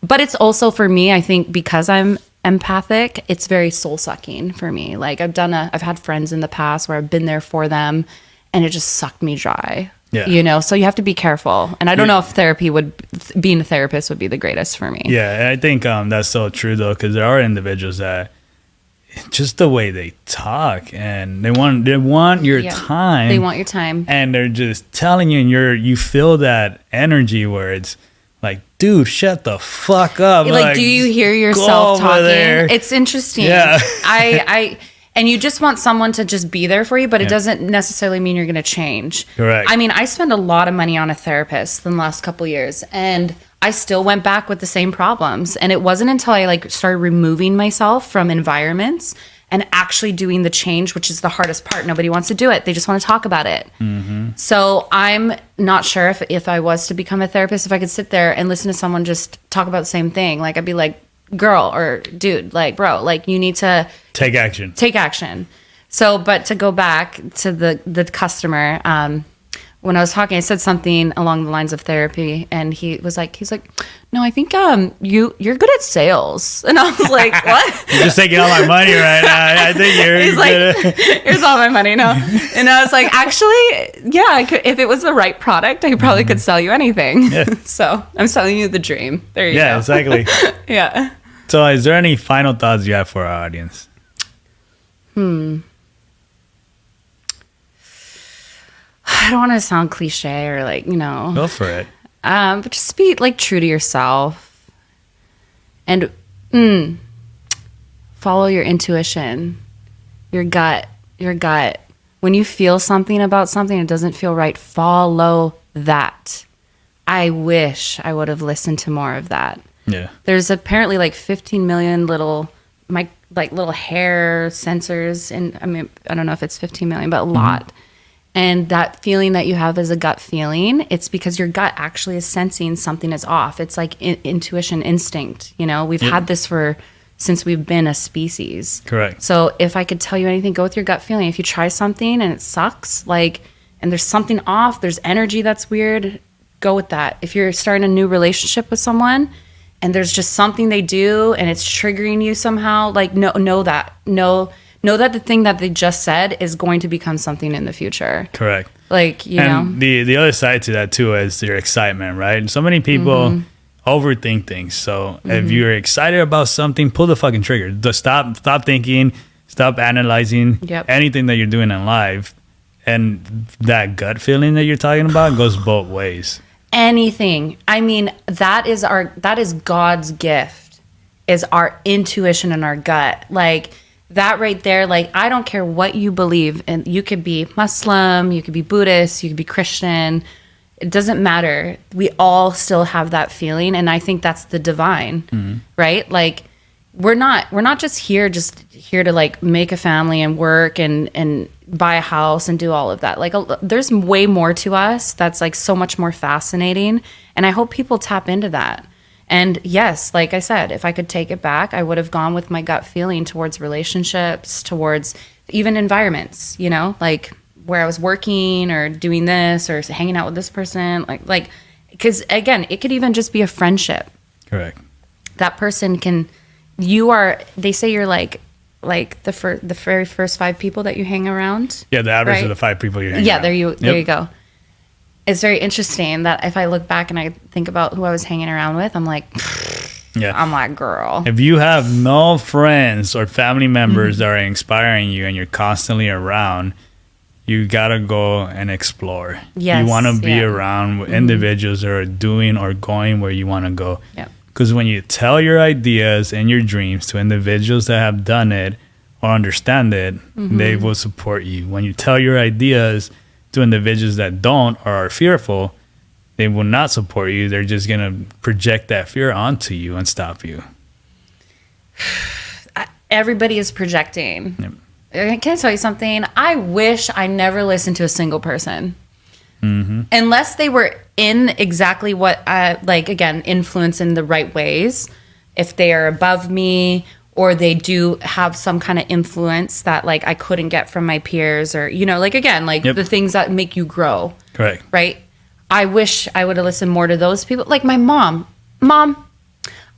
but it's also, for me, I think, because I'm empathic, it's very soul sucking for me. Like, I've had friends in the past where I've been there for them and it just sucked me dry. So you have to be careful. And I don't know if being a therapist would be the greatest for me. Yeah, I think that's so true, though, because there are individuals that just the way they talk, and they want your time. They want your time, and they're just telling you, and you feel that energy where it's like, dude, shut the fuck up. Like, do you hear yourself talking? It's interesting. Yeah. And you just want someone to just be there for you, but it doesn't necessarily mean you're going to change. Correct. I mean, I spend a lot of money on a therapist in the last couple of years, and I still went back with the same problems. And it wasn't until I started removing myself from environments and actually doing the change, which is the hardest part. Nobody wants to do it. They just want to talk about it. Mm-hmm. So I'm not sure if I was to become a therapist, if I could sit there and listen to someone just talk about the same thing. Like, I'd be like, girl or dude, like, bro, like, you need to take action. So, but to go back to the customer, when I was talking, I said something along the lines of therapy, and he's like, no, I think you're good at sales. And I was like, what? You're just taking all my money right now. I think he's like, here's all my money. No. And I was like, actually, yeah, I could, if it was the right product, I probably could sell you anything. Yeah. So I'm selling you the dream. There you go. Yeah, exactly. Yeah. So is there any final thoughts you have for our audience? I don't want to sound cliche or Go for it. But just be true to yourself, and follow your intuition, your gut. When you feel something about something, it doesn't feel right, follow that. I wish I would have listened to more of that. Yeah. There's apparently 15 million little hair sensors, and I mean, I don't know if it's 15 million, but a lot. And that feeling that you have as a gut feeling, it's because your gut actually is sensing something is off. It's like intuition, instinct. We've had this since we've been a species. Correct. So if I could tell you anything, go with your gut feeling. If you try something and it sucks, and there's something off, there's energy that's weird, go with that. If you're starting a new relationship with someone and there's just something they do and it's triggering you somehow, know that the thing that they just said is going to become something in the future. Correct. And the other side to that too is your excitement, right? And so many people overthink things. So if you're excited about something, pull the fucking trigger. Just stop thinking, stop analyzing anything that you're doing in life. And that gut feeling that you're talking about goes both ways. Anything. I mean, that is God's gift, is our intuition and our gut. That right there, I don't care what you believe, and you could be Muslim, you could be Buddhist, you could be Christian, It doesn't matter. We all still have that feeling, and I think that's the divine, right? Like we're not just here to like make a family and work and buy a house and do all of that. Like there's way more to us that's like so much more fascinating, and I hope people tap into that. And yes, like I said, if I could take it back, I would have gone with my gut feeling towards relationships, towards even environments, you know, like where I was working or doing this or hanging out with this person, like, because again, it could even just be a friendship. Correct. That person they say you're like the very first 5 people that you hang around. Yeah, the average right? of the 5 people you hang around. Yeah, there you go. It's very interesting that if I look back and I think about who I was hanging around with, I'm like, I'm like, girl. If you have no friends or family members that are inspiring you and you're constantly around, you gotta go and explore. Yes, you want to be around individuals that are doing or going where you want to go. Yeah. Because when you tell your ideas and your dreams to individuals that have done it or understand it, they will support you. When you tell your ideas to individuals that don't or are fearful, they will not support you. They're just going to project that fear onto you and stop you. Everybody is projecting. Yep. Can I tell you something? I wish I never listened to a single person. Unless they were in exactly what, like, again, influence in the right ways. If they are above me or they do have some kind of influence that, like, I couldn't get from my peers or, you know, like, again, like the things that make you grow. Correct. Right? I wish I would have listened more to those people. Like my mom,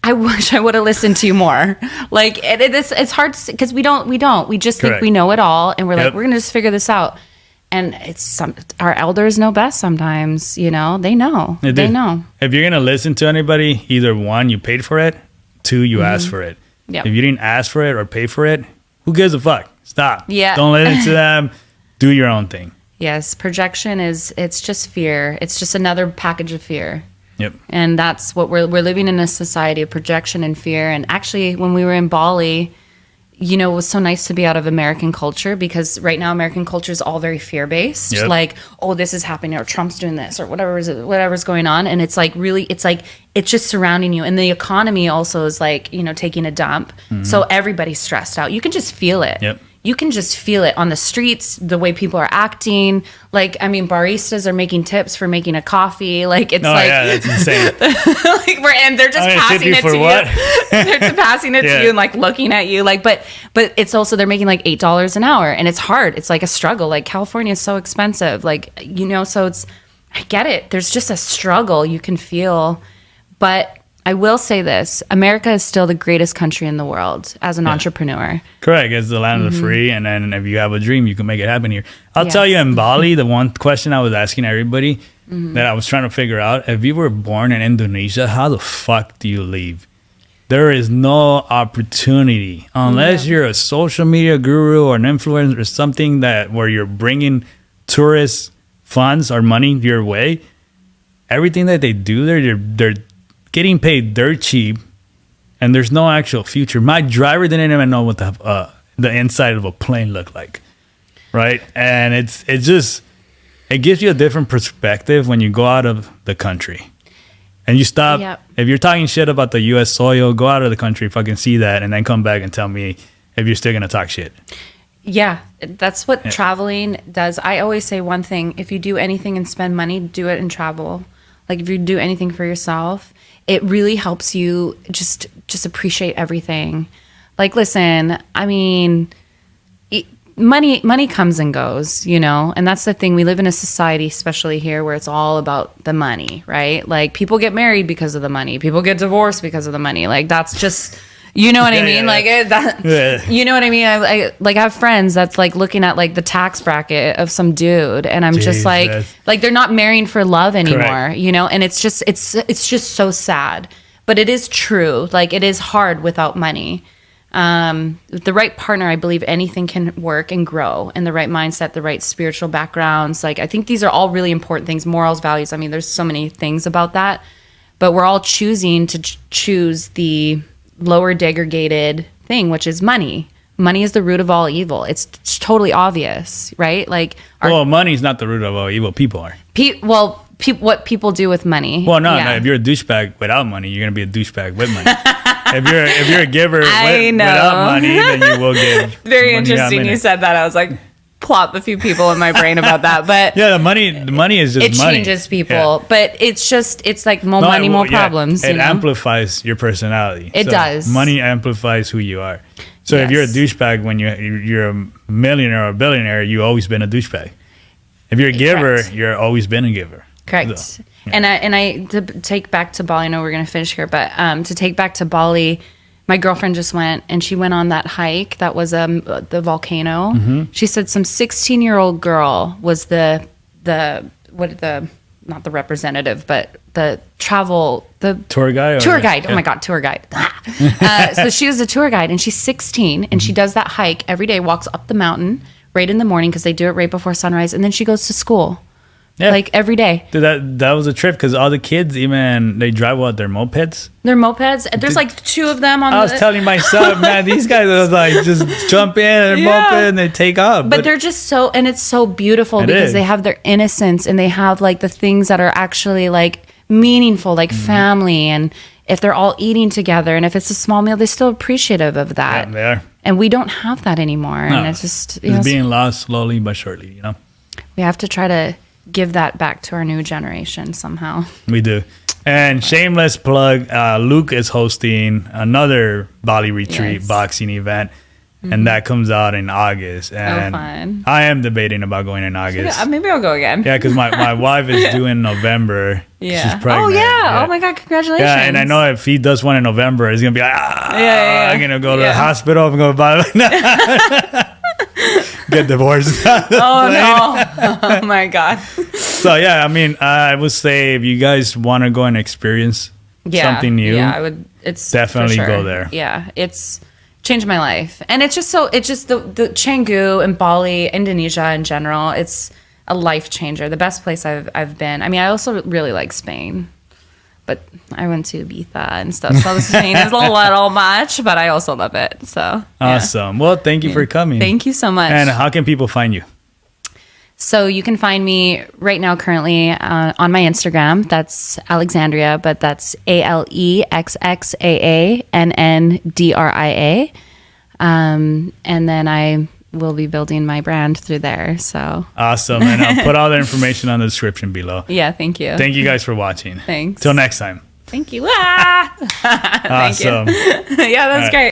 I wish I would have listened to you more. Like it's hard to, because we just think we know it all. And we're like, we're going to just figure this out. And our elders know best sometimes, you know, they know. They know. If you're going to listen to anybody, either 1, you paid for it, 2, you asked for it. Yep. If you didn't ask for it or pay for it, who gives a fuck? Stop. Yeah. Don't listen to them. Do your own thing. Yes. Projection it's just fear. It's just another package of fear. Yep. And that's what we're living in, a society of projection and fear. And actually, when we were in Bali, you know, it was so nice to be out of American culture, because right now American culture is all very fear-based. Yep. Like, oh, this is happening, or Trump's doing this, or whatever's going on. And it's like really, it's just surrounding you. And the economy also is like, you know, taking a dump. So everybody's stressed out. You can just feel it. Yep. You can just feel it on the streets, the way people are acting. Like, I mean, baristas are making tips for making a coffee. Like, it's yeah, that's insane. and they're just passing it to you. They're just passing it to you and like looking at you. Like, but it's also, they're making like $8 an hour, and it's hard. It's like a struggle. Like, California is so expensive. Like, you know, so I get it. There's just a struggle you can feel. But I will say this: America is still the greatest country in the world as an entrepreneur. Correct. It's the land of the free. And then if you have a dream, you can make it happen here. I'll tell you, in Bali, the one question I was asking everybody that I was trying to figure out, if you were born in Indonesia, how the fuck do you leave? There is no opportunity unless you're a social media guru or an influencer or something where you're bringing tourist funds or money your way. Everything that they do there, they're getting paid dirt cheap, and there's no actual future. My driver didn't even know what the inside of a plane looked like, right? And it gives you a different perspective when you go out of the country, and you stop. Yep. If you're talking shit about the U.S. soil, go out of the country, fucking see that, and then come back and tell me if you're still gonna talk shit. Yeah, that's what traveling does. I always say one thing: if you do anything and spend money, do it and travel. Like, if you do anything for yourself, it really helps you just appreciate everything. Like, listen, I mean, money comes and goes, you know, and that's the thing. We live in a society, especially here, where it's all about the money, right? Like, people get married because of the money. People get divorced because of the money. Like, that's just, you know what I mean? Like, you know what I mean? I have friends that's like looking at like the tax bracket of some dude, and I'm just like they're not marrying for love anymore, you know? And it's just so sad, but it is true. Like, it is hard without money. With the right partner, I believe anything can work and grow, and the right mindset, the right spiritual backgrounds. Like, I think these are all really important things. Morals, values. I mean, there's so many things about that, but we're all choosing to choose the lower degraded thing, which is money. Money is the root of all evil. It's totally obvious, right? Like, money's not the root of all evil. People are. what people do with money. Well, no. If you're a douchebag without money, you're gonna be a douchebag with money. if you're a giver without money, then you will give. Very interesting. You said that. I was like, plop a few people in my brain about that, but yeah, the money is just money. It changes people, but it's like more money, more problems. It amplifies your personality. It does. Money amplifies who you are. So if you're a douchebag when you're a millionaire or a billionaire, you've always been a douchebag. If you're a giver, you're always been a giver. Correct. So, and I to take back to Bali. I know we're gonna finish here, but to take back to Bali. My girlfriend just went, and she went on that hike. That was the volcano. Mm-hmm. She said some 16-year-old girl was not the representative, but the tour guide. Tour guide. Oh my God, tour guide. So she was a tour guide, and she's 16, and she does that hike every day. Walks up the mountain right in the morning because they do it right before sunrise, and then she goes to school. Yeah. Like every day. Dude, that was a trip because all the kids, even they drive their mopeds. Their mopeds. There's like 2 of them on. I was telling my son, man, these guys are like just jump in and moped and they take off. But they're just and it's so beautiful because they have their innocence and they have like the things that are actually like meaningful, like family, and if they're all eating together and if it's a small meal, they're still appreciative of that. Yeah, they are. And we don't have that anymore. No, and it's just it's being lost slowly but surely. We have to try to give that back to our new generation somehow. We do. And shameless plug, Luke is hosting another Bali retreat boxing event, and that comes out in August. And fun. I am debating about going in August. Maybe I'll go again. Yeah, because my wife is due in November. Yeah. She's pregnant. Oh, yeah. Oh, my God. Congratulations. Yeah, and I know if he does one in November, it's going to be like, I'm going to go to the hospital. I'm going to buy get divorced. Oh, no. Oh, my God. So, yeah, I mean, I would say if you guys want to go and experience something new, I would. It's definitely go there. Yeah, it's changed my life. And it's just the Canggu and Bali, Indonesia in general, it's a life changer. The best place I've been. I mean, I also really like Spain. But I went to Ibiza and stuff. So Spain is a little much, but I also love it. So awesome. Well, thank you for coming. Thank you so much. And how can people find you? So you can find me right now currently on my Instagram. That's Alexandria, but that's ALEXXAANNDRIA. And then I will be building my brand through there. So awesome. And I'll put all the information on the description below. Yeah, thank you. Thank you guys for watching. Thanks. Till next time. Thank you. Awesome. Thank you. Yeah, that's great.